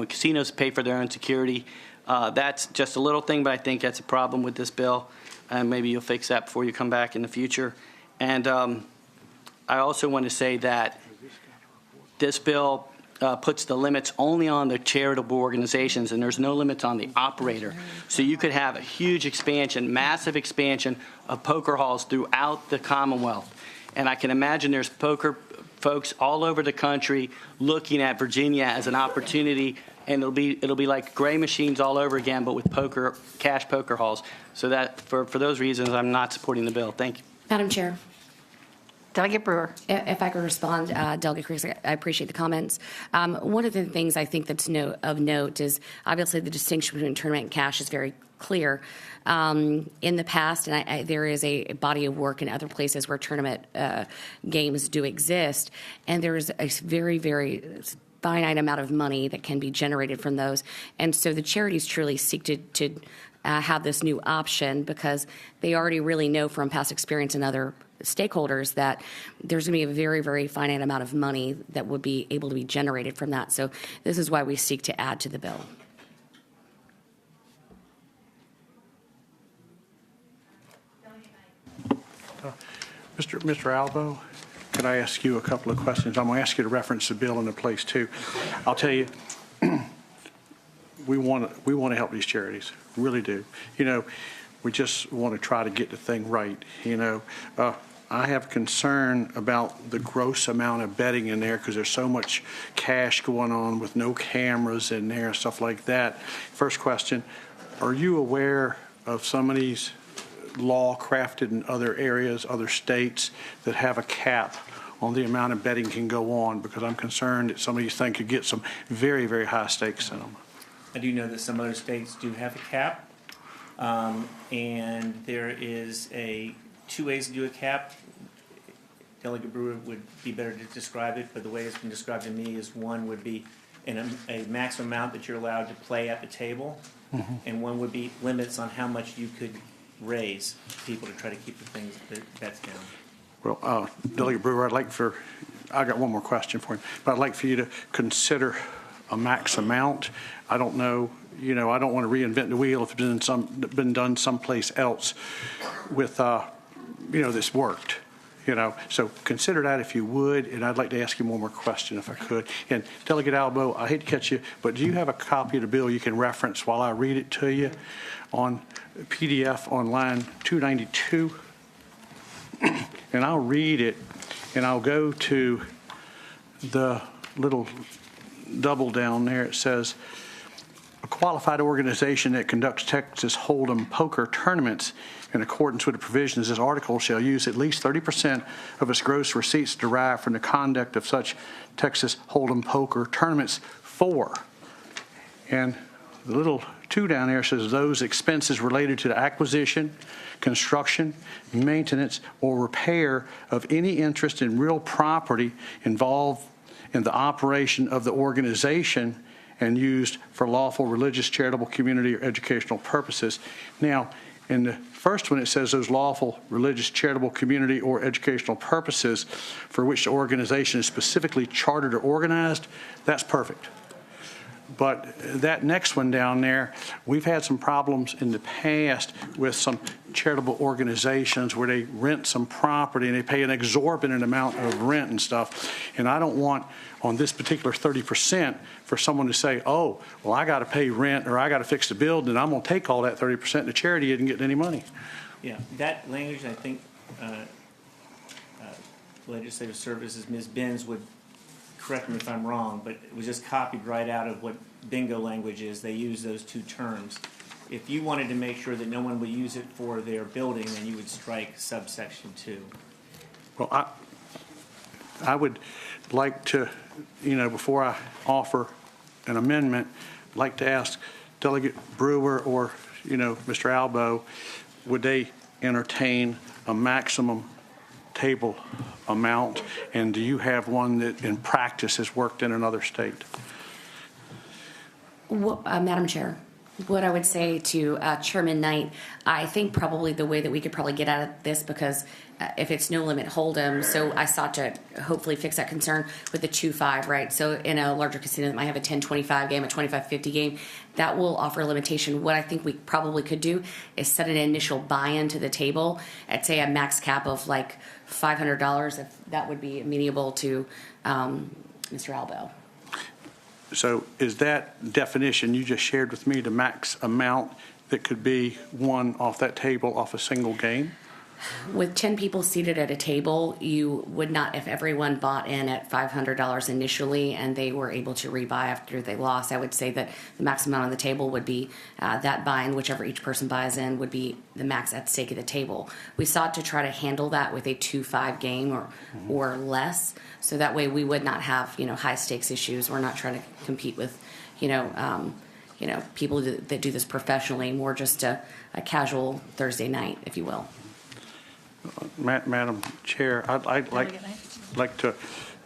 casinos pay for their own security. That's just a little thing, but I think that's a problem with this bill. And maybe you'll fix that before you come back in the future. And I also want to say that this bill puts the limits only on the charitable organizations, and there's no limits on the operator. So you could have a huge expansion, massive expansion of poker halls throughout the Commonwealth. And I can imagine there's poker folks all over the country looking at Virginia as an opportunity, and it'll be like gray machines all over again, but with cash poker halls. So that for those reasons, I'm not supporting the bill. Thank you. Madam Chair. Delegate Brewer. If I could respond, Delegate Cruz, I appreciate the comments. One of the things I think that's of note is obviously the distinction between tournament and cash is very clear. In the past, and there is a body of work in other places where tournament games do exist, and there is a very, very finite amount of money that can be generated from those. And so the charities truly seek to have this new option because they already really know from past experience and other stakeholders that there's going to be a very, very finite amount of money that would be able to be generated from that. So this is why we seek to add to the bill. Mr. Albo, could I ask you a couple of questions? I'm going to ask you to reference the bill in the place too. I'll tell you, we want to help these charities, really do. We just want to try to get the thing right. I have concern about the gross amount of betting in there because there's so much cash going on with no cameras in there and stuff like that. First question, are you aware of some of these law crafted in other areas, other states that have a cap on the amount of betting can go on? Because I'm concerned that some of these things could get some very, very high stakes in them. I do know that some other states do have a cap, and there is two ways to do a cap. Delegate Brewer would be better to describe it, but the way it's been described to me is one would be a maximum amount that you're allowed to play at the table, and one would be limits on how much you could raise people to try to keep the bets down. Well, Delegate Brewer, I got one more question for you, but I'd like for you to consider a max amount. I don't know, I don't want to reinvent the wheel if it's been done someplace else with, this worked. So consider that if you would, and I'd like to ask you one more question if I could. And Delegate Albo, I hate to catch you, but do you have a copy of the bill you can reference while I read it to you on PDF on line 292? And I'll read it, and I'll go to the little double down there. It says, a qualified organization that conducts Texas Hold'em poker tournaments in accordance with the provisions of this article shall use at least 30% of its gross receipts derived from the conduct of such Texas Hold'em poker tournaments for. And the little 2 down there says those expenses related to the acquisition, construction, maintenance, or repair of any interest in real property involved in the operation of the organization and used for lawful religious, charitable, community, or educational purposes. Now, in the first one, it says those lawful religious, charitable, community, or educational purposes for which the organization is specifically chartered or organized. That's perfect. But that next one down there, we've had some problems in the past with some charitable organizations where they rent some property and they pay an exorbitant amount of rent and stuff. And I don't want on this particular 30% for someone to say, oh, well, I got to pay rent or I got to fix the building and I'm going to take all that 30% and the charity isn't getting any money. Yeah, that language, I think Legislative Services, Ms. Benz would correct me if I'm wrong, but it was just copied right out of what bingo language is. They use those 2 terms. If you wanted to make sure that no one would use it for their building, then you would strike subsection 2. Well, I would like to, before I offer an amendment, like to ask Delegate Brewer or, Mr. Albo, would they entertain a maximum table amount? And do you have one that in practice has worked in another state? Madam Chair, what I would say to Chairman Knight, I think probably the way that we could probably get out of this, because if it's no limit hold'em, so I sought to hopefully fix that concern with the 2-5, right? So in a larger casino that might have a 10-25 game, a 25-50 game, that will offer a limitation. What I think we probably could do is set an initial buy-in to the table at, say, a max cap of like $500, if that would be amenable to Mr. Albo. So is that definition you just shared with me the max amount that could be won off that table off a single game? With 10 people seated at a table, you would not, if everyone bought in at $500 initially and they were able to rebuy after they lost, I would say that the max amount on the table would be that buy-in, whichever each person buys in, would be the max at stake at the table. We sought to try to handle that with a 2-5 game or less, so that way we would not have, high stakes issues. We're not trying to compete with, people that do this professionally, more just a casual Thursday night, if you will. Madam Chair, I'd like to,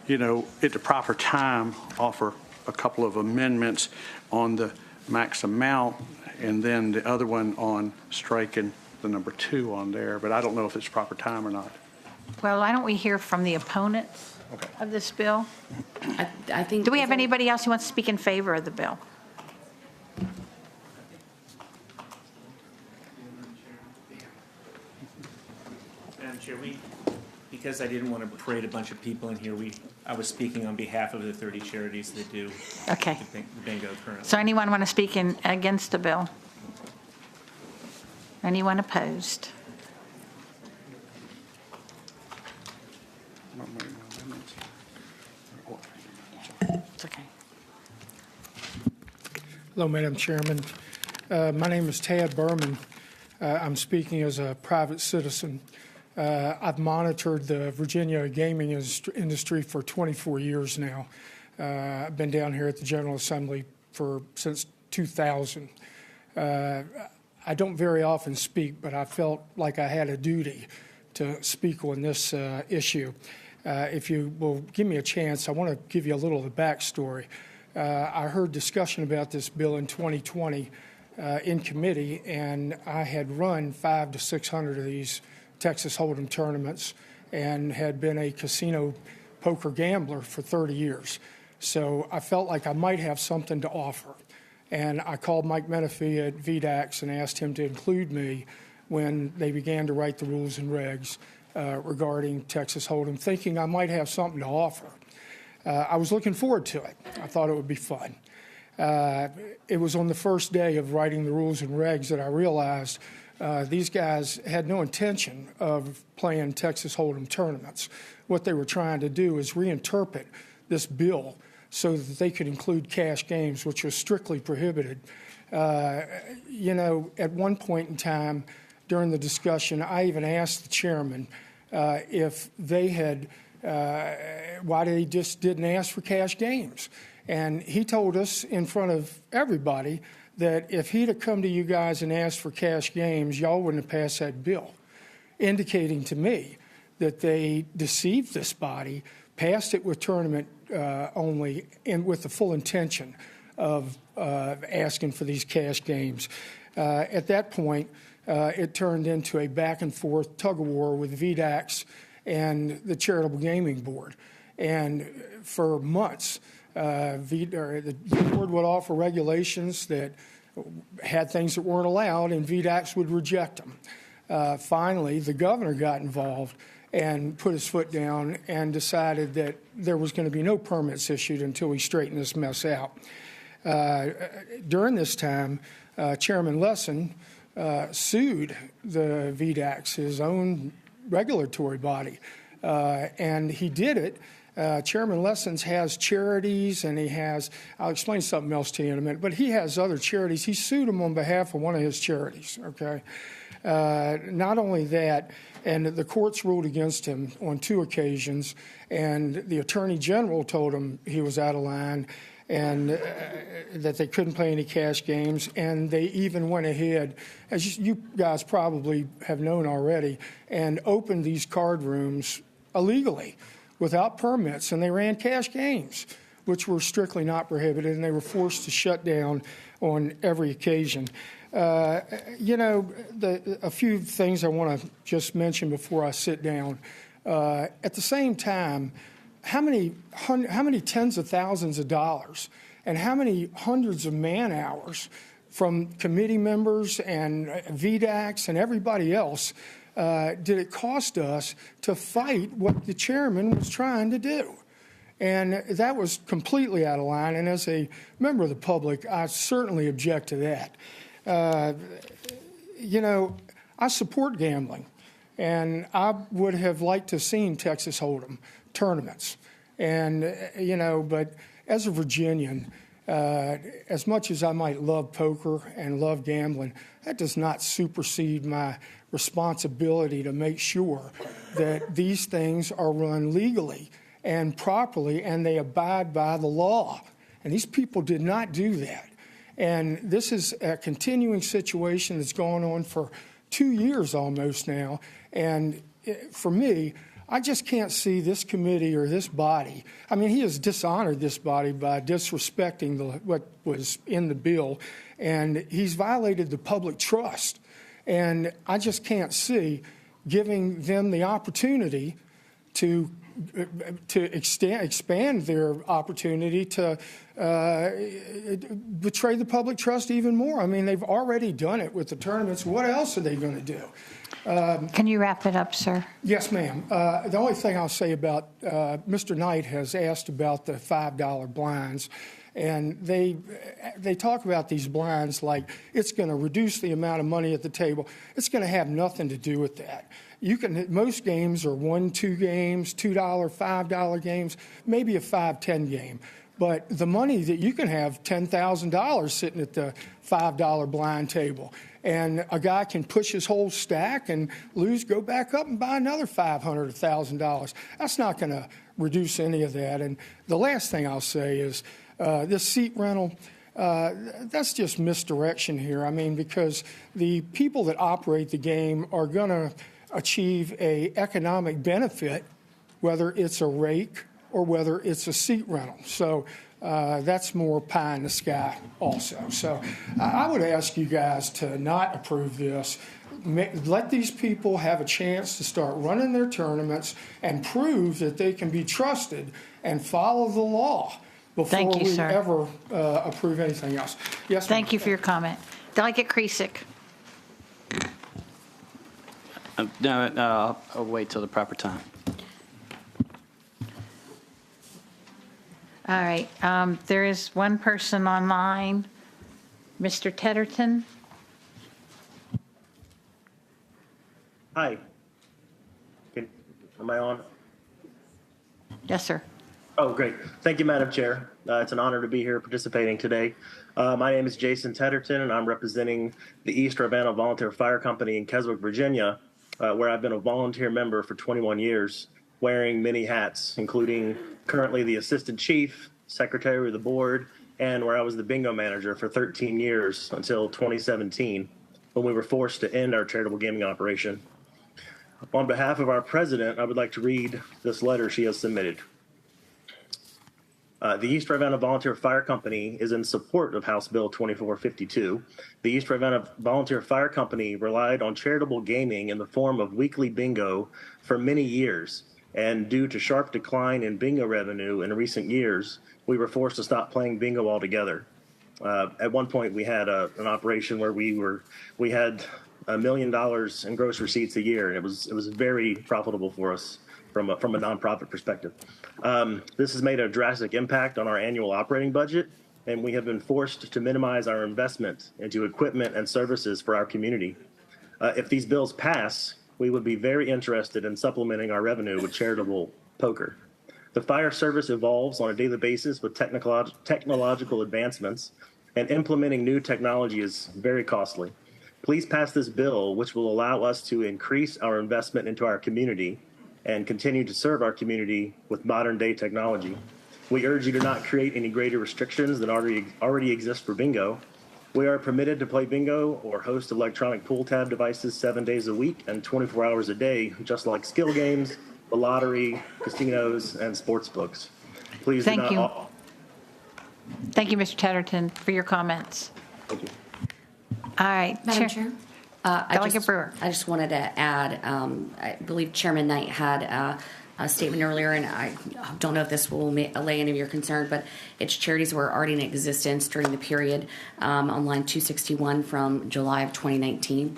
at the proper time, offer a couple of amendments on the max amount and then the other one on striking the number 2 on there, but I don't know if it's proper time or not. Well, why don't we hear from the opponents of this bill? I think. Do we have anybody else who wants to speak in favor of the bill? Madam Chair, because I didn't want to parade a bunch of people in here, I was speaking on behalf of the 30 charities that do Okay. the bingo currently. So anyone want to speak against the bill? Anyone opposed? It's okay. Hello, Madam Chairman. My name is Tad Berman. I'm speaking as a private citizen. I've monitored the Virginia gaming industry for 24 years now. I've been down here at the General Assembly since 2000. I don't very often speak, but I felt like I had a duty to speak on this issue. If you will give me a chance, I want to give you a little of the backstory. I heard discussion about this bill in 2020 in committee, and I had run 500 to 600 of these Texas Hold'em tournaments and had been a casino poker gambler for 30 years. So I felt like I might have something to offer. And I called Mike Menifee at VDAX and asked him to include me when they began to write the rules and regs. regarding Texas Hold'em, thinking I might have something to offer. I was looking forward to it. I thought it would be fun. It was on the first day of writing the rules and regs that I realized these guys had no intention of playing Texas Hold'em tournaments. What they were trying to do is reinterpret this bill so that they could include cash games, which was strictly prohibited. You know, at one point in time during the discussion, I even asked the chairman if they had, why they just didn't ask for cash games. And he told us in front of everybody that if he'd have come to you guys and asked for cash games, y'all wouldn't have passed that bill, indicating to me that they deceived this body, passed it with tournament only, and with the full intention of asking for these cash games. At that point, it turned into a back-and-forth tug-of-war with VDAX and the Charitable Gaming Board. And for months, the board would offer regulations that had things that weren't allowed, and VDAX would reject them. Finally, the governor got involved and put his foot down and decided that there was going to be no permits issued until we straighten this mess out. During this time, Chairman Lesson sued the VDAX, his own regulatory body, and he did it. Chairman Lessons has charities, and he has, I'll explain something else to you in a minute, but he has other charities. He sued them on behalf of one of his charities, okay? Not only that, and the courts ruled against him on 2 occasions, and the Attorney General told him he was out of line and that they couldn't play any cash games, and they even went ahead, as you guys probably have known already, and opened these card rooms illegally without permits, and they ran cash games, which were strictly not prohibited, and they were forced to shut down on every occasion. You know, a few things I want to just mention before I sit down. At the same time, how many tens of thousands of dollars and how many hundreds of man hours from committee members and VDAX and everybody else did it cost us to fight what the chairman was trying to do? And that was completely out of line. And as a member of the public, I certainly object to that. You know, I support gambling, and I would have liked to have seen Texas Hold'em tournaments. And, you know, but as a Virginian, as much as I might love poker and love gambling, that does not supersede my responsibility to make sure that these things are run legally and properly, and they abide by the law. And these people did not do that. And this is a continuing situation that's gone on for 2 years almost now. And for me, I just can't see this committee or this body. I mean, he has dishonored this body by disrespecting what was in the bill, and he's violated the public trust. And I just can't see giving them the opportunity to expand their opportunity to betray the public trust even more. I mean, they've already done it with the tournaments. What else are they going to do? Can you wrap it up, sir? Yes, ma'am. The only thing I'll say about Mr. Knight has asked about the $5 blinds. And they talk about these blinds like it's going to reduce the amount of money at the table. It's going to have nothing to do with that. Most games are 1-2 games, $2, $5 games, maybe a 5-10 game. But the money that you can have $10,000 sitting at the $5 blind table, and a guy can push his whole stack and lose, go back up and buy another $500 or $1,000. That's not going to reduce any of that. And the last thing I'll say is this seat rental, that's just misdirection here. I mean, because the people that operate the game are going to achieve a economic benefit, whether it's a rake or whether it's a seat rental. So that's more pie in the sky also. So I would ask you guys to not approve this. Let these people have a chance to start running their tournaments and prove that they can be trusted and follow the law before we ever approve anything else. Yes, Thank you for your comment. Delegate Kresick. No, I'll wait till the proper time. All right, there is one person online, Mr. Tedderton. Hi. Am I on? Yes, sir. Oh, great. Thank you, Madam Chair. It's an honor to be here participating today. My name is Jason Tedderton, and I'm representing the East Ravenna Volunteer Fire Company in Keswick, Virginia, where I've been a volunteer member for 21 years, wearing many hats, including currently the Assistant Chief, Secretary of the Board, and where I was the bingo manager for 13 years until 2017, when we were forced to end our charitable gaming operation. On behalf of our president, I would like to read this letter she has submitted. The East Ravenna Volunteer Fire Company is in support of House Bill 2452. The East Ravenna Volunteer Fire Company relied on charitable gaming in the form of weekly bingo for many years, and due to sharp decline in bingo revenue in recent years, we were forced to stop playing bingo altogether. At one point, we had an operation where we had $1 million in gross receipts a year, and it was very profitable for us from a nonprofit perspective. This has made a drastic impact on our annual operating budget, and we have been forced to minimize our investment into equipment and services for our community. If these bills pass, we would be very interested in supplementing our revenue with charitable poker. The fire service evolves on a daily basis with technological advancements, and implementing new technology is very costly. Please pass this bill, which will allow us to increase our investment into our community and continue to serve our community with modern-day technology. We urge you to not create any greater restrictions than already exist for bingo. We are permitted to play bingo or host electronic pull tab devices 7 days a week and 24 hours a day, just like skill games, the lottery, casinos, and sports books. Please do not. Thank you. Thank you, Mr. Tedderton, for your comments. Thank you. All right. Madam Chair? Delegate Brewer. I just wanted to add, I believe Chairman Knight had a statement earlier, and I don't know if this will allay any of your concern, but its charities were already in existence during the period on line 261 from July of 2019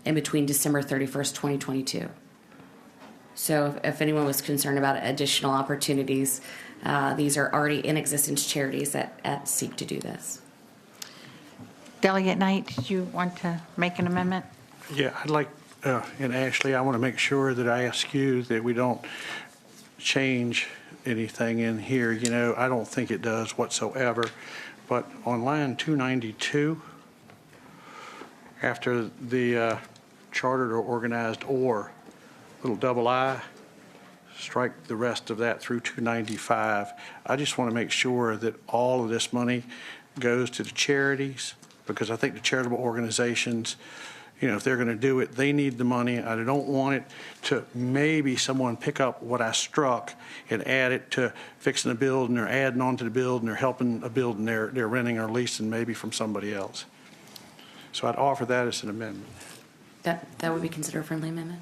and between December 31st, 2022. So if anyone was concerned about additional opportunities, these are already in existence charities that seek to do this. Delegate Knight, did you want to make an amendment? Yeah, I'd like, and Ashley, I want to make sure that I ask you that we don't change anything in here. You know, I don't think it does whatsoever. But on line 292, after the chartered or organized or little double I, strike the rest of that through 295. I just want to make sure that all of this money goes to the charities, because I think the charitable organizations, you know, if they're going to do it, they need the money. I don't want it to maybe someone pick up what I struck and add it to fixing a building or adding on to the building or helping a building they're renting or leasing maybe from somebody else. So I'd offer that as an amendment. That would be considered a friendly amendment.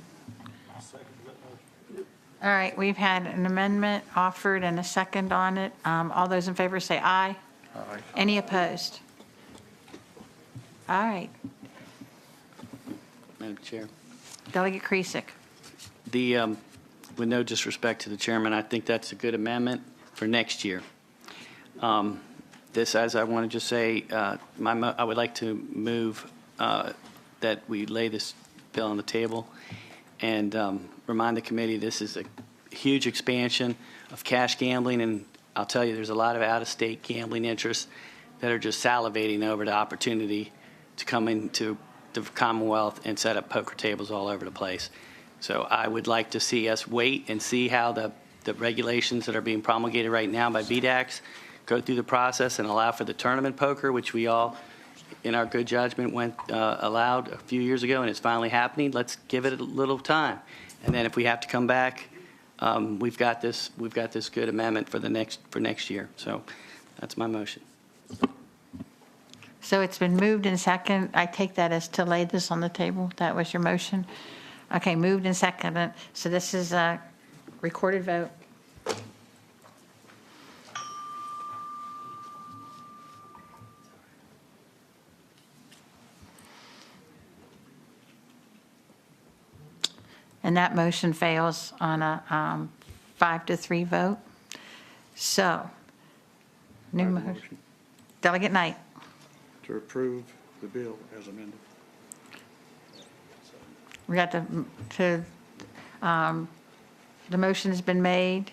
All right, we've had an amendment offered and a second on it. All those in favor say aye. Aye. Any opposed? All right. Madam Chair. Delegate Kriesik. With no disrespect to the chairman, I think that's a good amendment for next year. As I want to just say, I would like to move that we lay this bill on the table and remind the committee this is a huge expansion of cash gambling, and I'll tell you there's a lot of out-of-state gambling interests that are just salivating over the opportunity to come into the Commonwealth and set up poker tables all over the place. So I would like to see us wait and see how the regulations that are being promulgated right now by BDAX go through the process and allow for the tournament poker, which we all, in our good judgment, allowed a few years ago, and it's finally happening. Let's give it a little time, and then if we have to come back, we've got this good amendment for next year. So that's my motion. So it's been moved and second. I take that as to lay this on the table. That was your motion. Okay, moved and seconded. So this is a recorded vote. and that motion fails on a 5-3 vote. So, new motion. Delegate Knight. To approve the bill as amended. We got the motion has been made.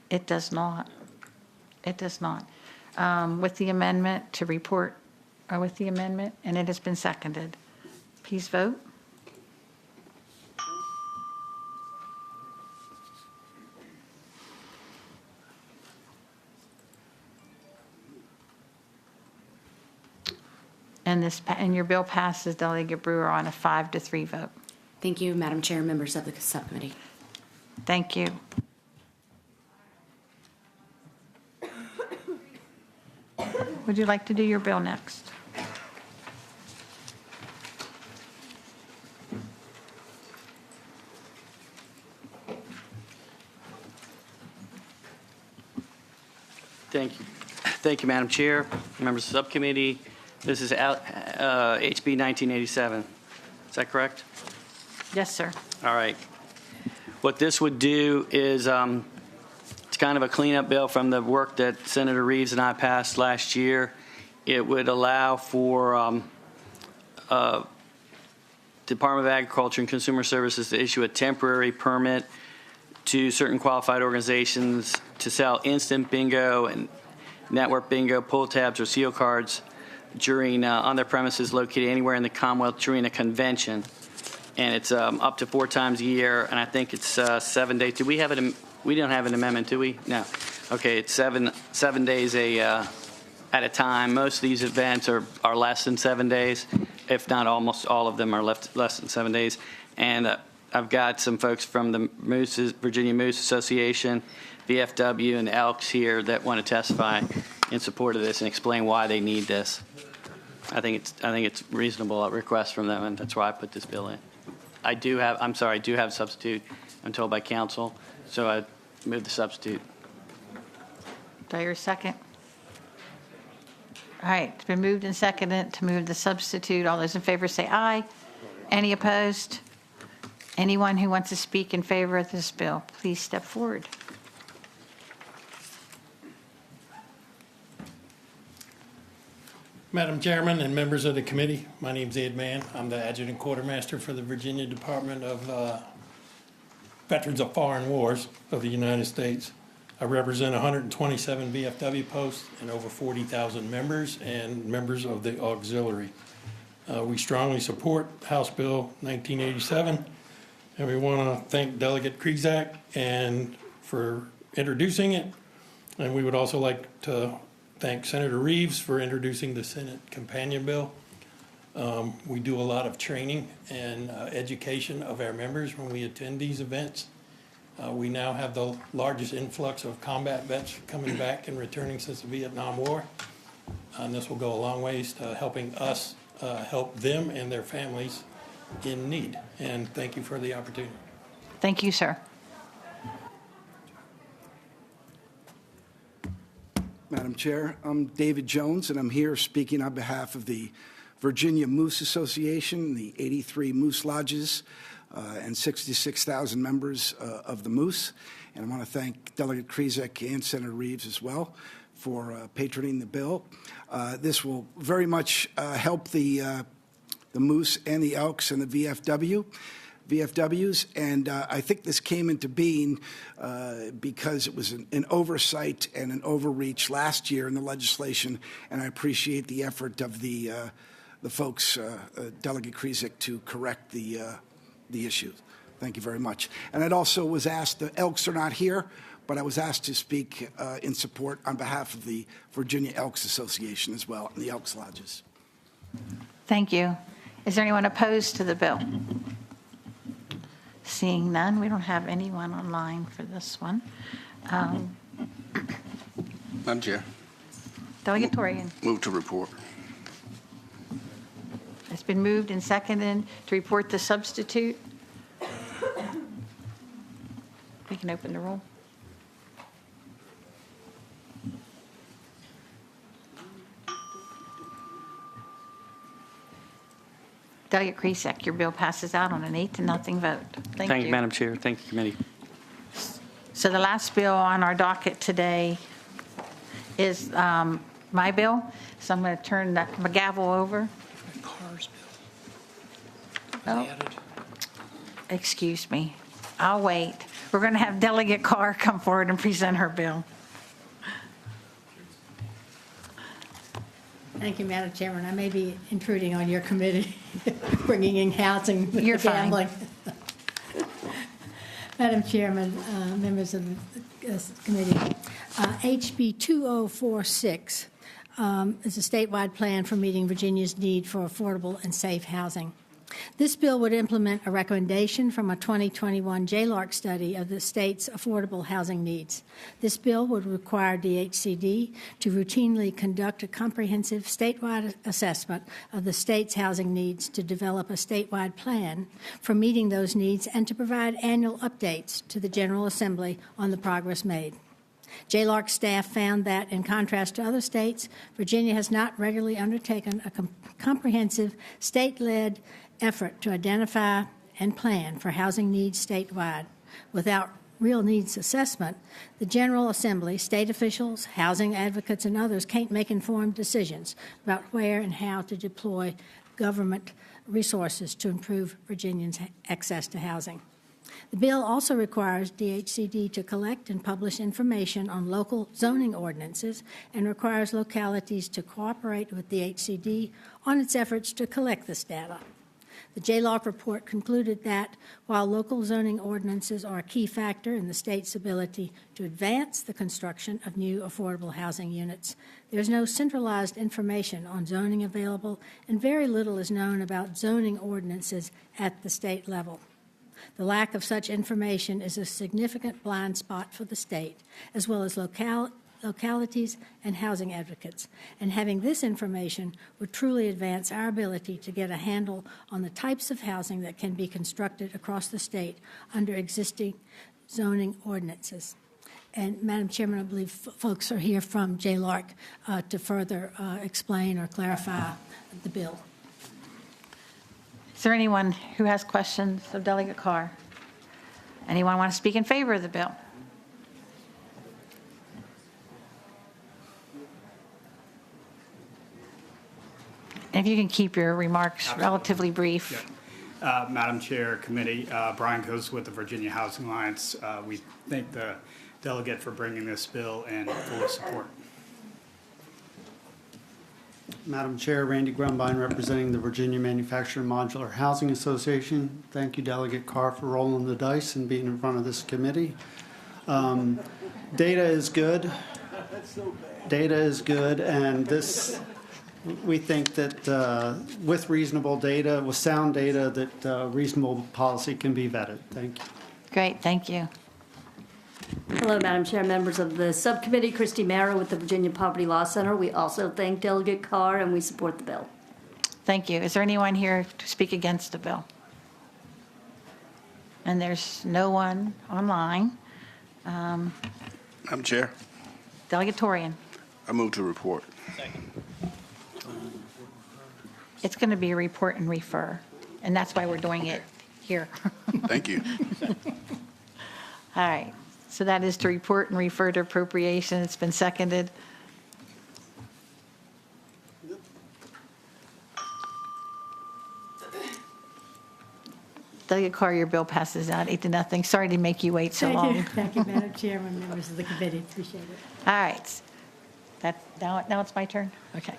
It does not. It does not. With the amendment to report, with the amendment, and it has been seconded. Please vote. And your bill passes, Delegate Brewer, on a 5-3 vote. Thank you, Madam Chair, members of the subcommittee. Thank you. Would you like to do your bill next? Thank you. Thank you, Madam Chair, members of the subcommittee. This is HB 1987. Is that correct? Yes, sir. All right. What this would do is it's kind of a cleanup bill from the work that Senator Reeves and I passed last year. It would allow for Department of Agriculture and Consumer Services to issue a temporary permit to certain qualified organizations to sell instant bingo and network bingo, pull tabs, or seal cards during on their premises located anywhere in the Commonwealth during a convention. And it's up to 4 times a year, and I think it's 7 days. Do we have it? We don't have an amendment, do we? No. Okay, it's seven days at a time. Most of these events are less than 7 days, if not almost all of them are less than 7 days. And I've got some folks from the Virginia Moose Association, VFW, and Elks here that want to testify in support of this and explain why they need this. I think it's reasonable request from them, and that's why I put this bill in. I do have substitute, I'm told by council, so I move the substitute. Do I hear a second? All right, it's been moved and seconded to move the substitute. All those in favor say aye. Any opposed? Anyone who wants to speak in favor of this bill, please step forward. Madam Chairman and members of the committee, my name is Ed Mann. I'm the Adjutant Quartermaster for the Virginia Department of Veterans of Foreign Wars of the United States. I represent 127 VFW posts and over 40,000 members and members of the auxiliary. We strongly support House Bill 1987, and we want to thank Delegate Krizak and for introducing it. And we would also like to thank Senator Reeves for introducing the Senate companion bill. We do a lot of training and education of our members when we attend these events. We now have the largest influx of combat vets coming back and returning since the Vietnam War. And this will go a long ways to helping us help them and their families in need. And thank you for the opportunity. Thank you, sir. Madam Chair, I'm David Jones, and I'm here speaking on behalf of the Virginia Moose Association, the 83 Moose Lodges, and 66,000 members of the Moose. And I want to thank Delegate Krizak and Senator Reeves as well for patroning the bill. This will very much help the Moose and the Elks and the VFWs, and I think this came into being because it was an oversight and an overreach last year in the legislation, and I appreciate the effort of the folks, Delegate Krizak, to correct the issue. Thank you very much. And it also was asked, the Elks are not here, but I was asked to speak in support on behalf of the Virginia Elks Association as well, and the Elks Lodges. Thank you. Is there anyone opposed to the bill? Seeing none, we don't have anyone online for this one. Madam Chair. Delegate Torian. Move to report. It's been moved and seconded to report the substitute. We can open the roll. Delegate Creasack, your bill passes out on an 8-0 vote. Thank you, Madam Chair. Thank you, committee. So the last bill on our docket today is my bill. So I'm going to turn my gavel over. Oh, excuse me. I'll wait. We're going to have Delegate Carr come forward and present her bill. Thank you, Madam Chairman. I may be intruding on your committee, bringing in housing with You're the gambling. fine. Madam Chairman, members of the committee, HB 2046 is a statewide plan for meeting Virginia's need for affordable and safe housing. This bill would implement a recommendation from a 2021 JLARC study of the state's affordable housing needs. This bill would require DHCD to routinely conduct a comprehensive statewide assessment of the state's housing needs, to develop a statewide plan for meeting those needs, and to provide annual updates to the General Assembly on the progress made. JLARC staff found that, in contrast to other states, Virginia has not regularly undertaken a comprehensive state-led effort to identify and plan for housing needs statewide. Without real needs assessment, the General Assembly, state officials, housing advocates, and others can't make informed decisions about where and how to deploy government resources to improve Virginians' access to housing. The bill also requires DHCD to collect and publish information on local zoning ordinances and requires localities to cooperate with DHCD on its efforts to collect this data. The JLARC report concluded that while local zoning ordinances are a key factor in the state's ability to advance the construction of new affordable housing units, there is no centralized information on zoning available, and very little is known about zoning ordinances at the state level. The lack of such information is a significant blind spot for the state, as well as localities and housing advocates, and having this information would truly advance our ability to get a handle on the types of housing that can be constructed across the state under existing zoning ordinances. And Madam Chairman, I believe folks are here from JLARC to further explain or clarify the bill. Is there anyone who has questions of Delegate Carr? Anyone want to speak in favor of the bill? If you can keep your remarks relatively brief. Yeah. Madam Chair, Committee, Brian Coase with the Virginia Housing Alliance. We thank the delegate for bringing this bill and full support. Madam Chair, Randy Grumbine representing the Virginia Manufactured Modular Housing Association. Thank you, Delegate Carr, for rolling the dice and being in front of this committee. Data is good. Data is good, and this, we think that with reasonable data, with sound data, that reasonable policy can be vetted. Thank you. Great, thank you. Hello, Madam Chair, members of the subcommittee. Christy Marrow with the Virginia Poverty Law Center. We also thank Delegate Carr, and we support the bill. Thank you. Is there anyone here to speak against the bill? And there's no one online. Madam Chair, Delegate Torian. I move to report. It's going to be a report and refer, and that's why we're doing it here. Thank you. All right. So that is to report and refer to appropriation. It's been seconded. Delegate Carr, your bill passes out 8-0. Sorry to make you wait so long. Thank you, Madam Chairman, members of the committee. Appreciate it. All right. Now it's my turn? Okay.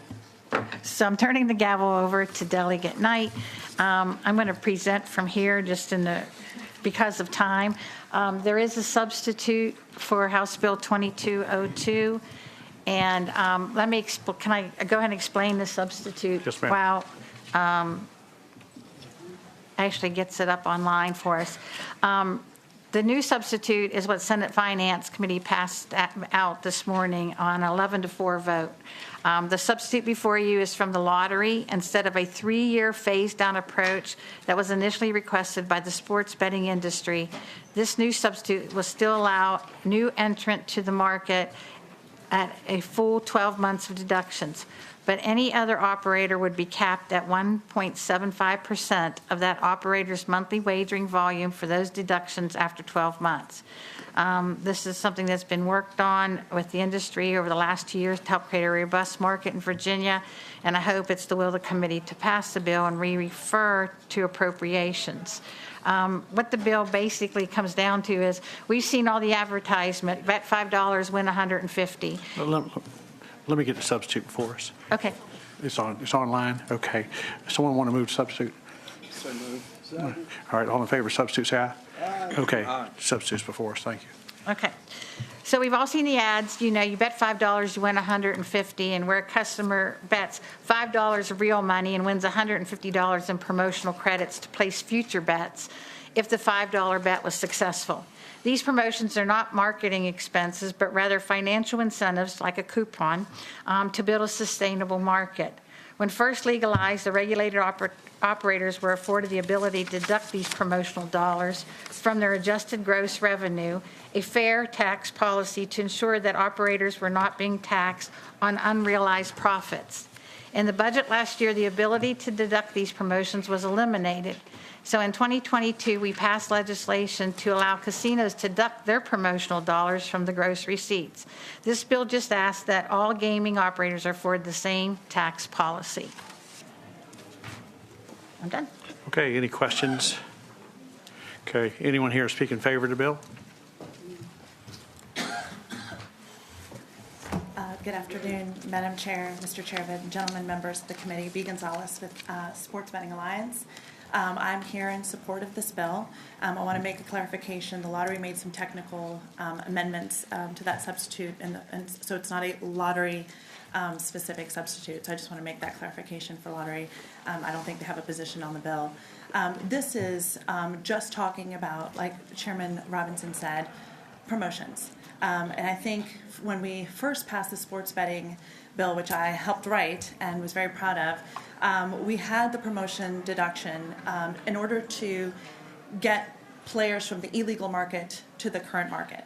So I'm turning the gavel over to Delegate Knight. I'm going to present from here just because of time. There is a substitute for House Bill 2202. And let me can I go ahead and explain the substitute? Yes, ma'am. Wow. Actually gets it up online for us. The new substitute is what Senate Finance Committee passed out this morning on 11-4 vote. The substitute before you is from the lottery instead of a 3-year phased-down approach that was initially requested by the sports betting industry. This new substitute will still allow new entrant to the market at a full 12 months of deductions. but any other operator would be capped at 1.75% of that operator's monthly wagering volume for those deductions after 12 months. This is something that's been worked on with the industry over the last 2 years to help create a robust market in Virginia, and I hope it's the will of the committee to pass the bill and refer to appropriations. What the bill basically comes down to is, we've seen all the advertisement, bet $5, win $150. Let me get the substitute for us. Okay. It's online? Okay. Someone want to move to substitute? So moved. All right, all in favor of substitute, say aye. Aye. Okay, substitute's before us, thank you. Okay. So we've all seen the ads, you bet $5, you win $150, and where a customer bets $5 of real money and wins $150 in promotional credits to place future bets if the $5 bet was successful. These promotions are not marketing expenses, but rather financial incentives, like a coupon, to build a sustainable market. When first legalized, the regulated operators were afforded the ability to deduct these promotional dollars from their adjusted gross revenue, a fair tax policy to ensure that operators were not being taxed on unrealized profits. In the budget last year, the ability to deduct these promotions was eliminated. So in 2022, we passed legislation to allow casinos to deduct their promotional dollars from the gross receipts. This bill just asks that all gaming operators are afforded the same tax policy. I'm done. Okay, any questions? Okay, anyone here speak in favor of the bill? Good afternoon, Madam Chair, Mr. Chairman, gentlemen members of the committee. B. Gonzalez with Sports Betting Alliance. I'm here in support of this bill. I want to make a clarification. The lottery made some technical amendments to that substitute, and so it's not a lottery specific substitute. So I just want to make that clarification for lottery. I don't think they have a position on the bill. This is just talking about, like Chairman Robinson said, promotions. And I think when we first passed the sports betting bill, which I helped write and was very proud of, we had the promotion deduction in order to get players from the illegal market to the current market.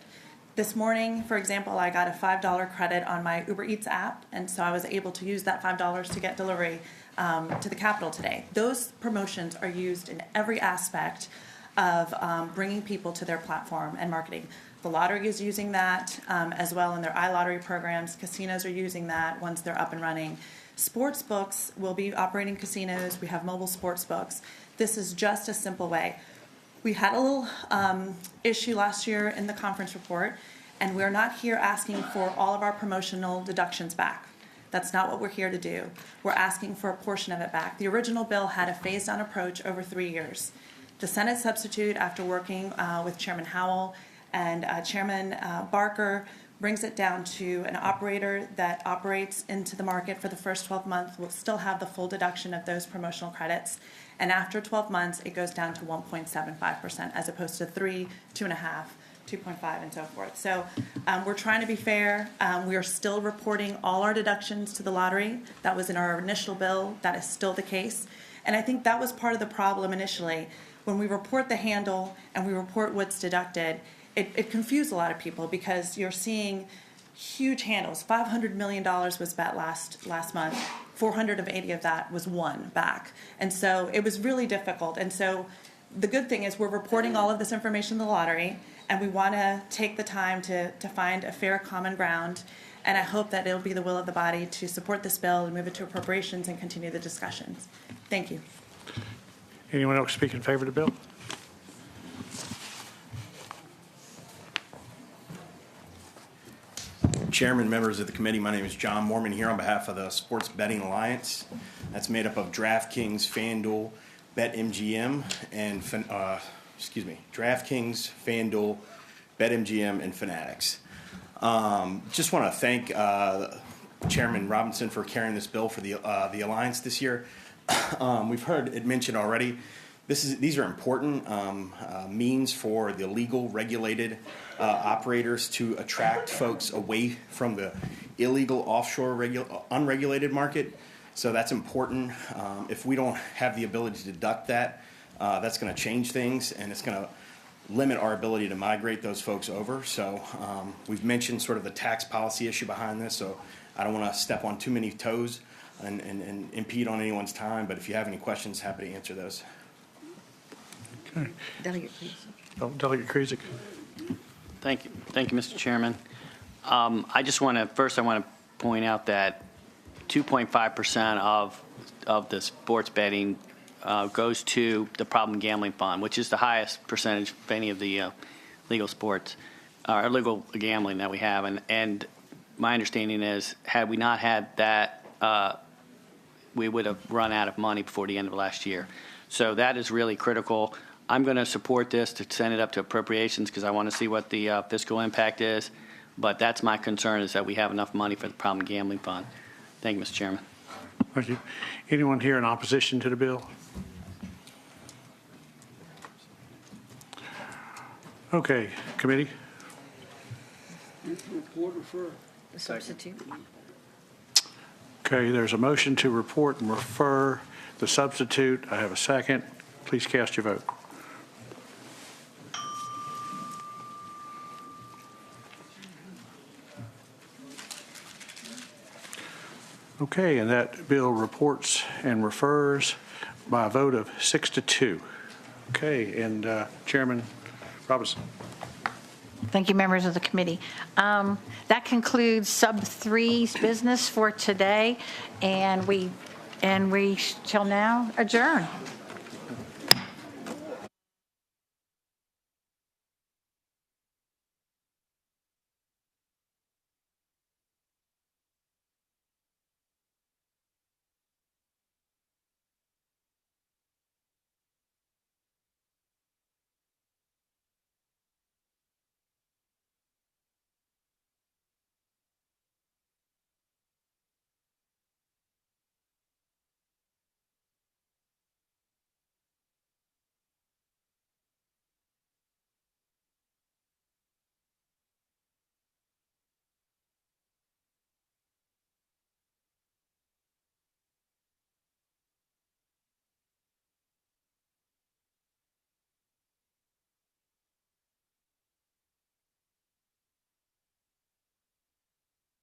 This morning, for example, I got a $5 credit on my Uber Eats app, and so I was able to use that $5 to get delivery to the Capitol today. Those promotions are used in every aspect of bringing people to their platform and marketing. The lottery is using that as well in their iLottery programs. Casinos are using that once they're up and running. Sports books will be operating casinos. We have mobile sports books. This is just a simple way. We had a little issue last year in the conference report, and we're not here asking for all of our promotional deductions back. That's not what we're here to do. We're asking for a portion of it back. The original bill had a phased-on approach over 3 years. The Senate substitute, after working with Chairman Howell and Chairman Barker, brings it down to an operator that operates into the market for the first 12 months will still have the full deduction of those promotional credits. And after 12 months, it goes down to 1.75% as opposed to 3, 2.5, 2.5, and so forth. So we're trying to be fair. We are still reporting all our deductions to the lottery. That was in our initial bill. That is still the case. And I think that was part of the problem initially. When we report the handle and we report what's deducted, it confused a lot of people because you're seeing huge handles. $500 million was bet last month. 480 of that was won back. And so it was really difficult. And so the good thing is we're reporting all of this information to the lottery, and we want to take the time to find a fair common ground. And I hope that it'll be the will of the body to support this bill and move it to appropriations and continue the discussions. Thank you. Anyone else speak in favor of the bill? Chairman, members of the committee, my name is John Mormon here on behalf of the Sports Betting Alliance. That's made up of DraftKings, FanDuel, BetMGM, and DraftKings, FanDuel, BetMGM, and Fanatics. Just want to thank Chairman Robinson for carrying this bill for the Alliance this year. We've heard it mentioned already. These are important means for the legal, regulated operators to attract folks away from the illegal, offshore, unregulated market. So that's important. If we don't have the ability to deduct that, that's going to change things, and it's going to limit our ability to migrate those folks over. So we've mentioned sort of the tax policy issue behind this, so I don't want to step on too many toes. and impede on anyone's time, but if you have any questions, happy to answer those. Okay. Delegate, please. Oh, Delegate Krizik. Thank you, Mr. Chairman. I just want to point out that 2.5% of the sports betting goes to the problem gambling fund, which is the highest percentage of any of the legal sports or legal gambling that we have. And my understanding is, had we not had that, we would have run out of money before the end of last year. So that is really critical. I'm going to support this to send it up to appropriations because I want to see what the fiscal impact is. But that's my concern, is that we have enough money for the problem gambling fund. Thank you, Mr. Chairman. Thank you. Anyone here in opposition to the bill? Okay, committee? Substitute. Okay, there's a motion to report and refer the substitute. I have a second. Please cast your vote. Okay, and that bill reports and refers by a vote of 6-2. Okay, and Chairman Robinson. Thank you, members of the committee. That concludes sub 3's business for today, and we shall now adjourn.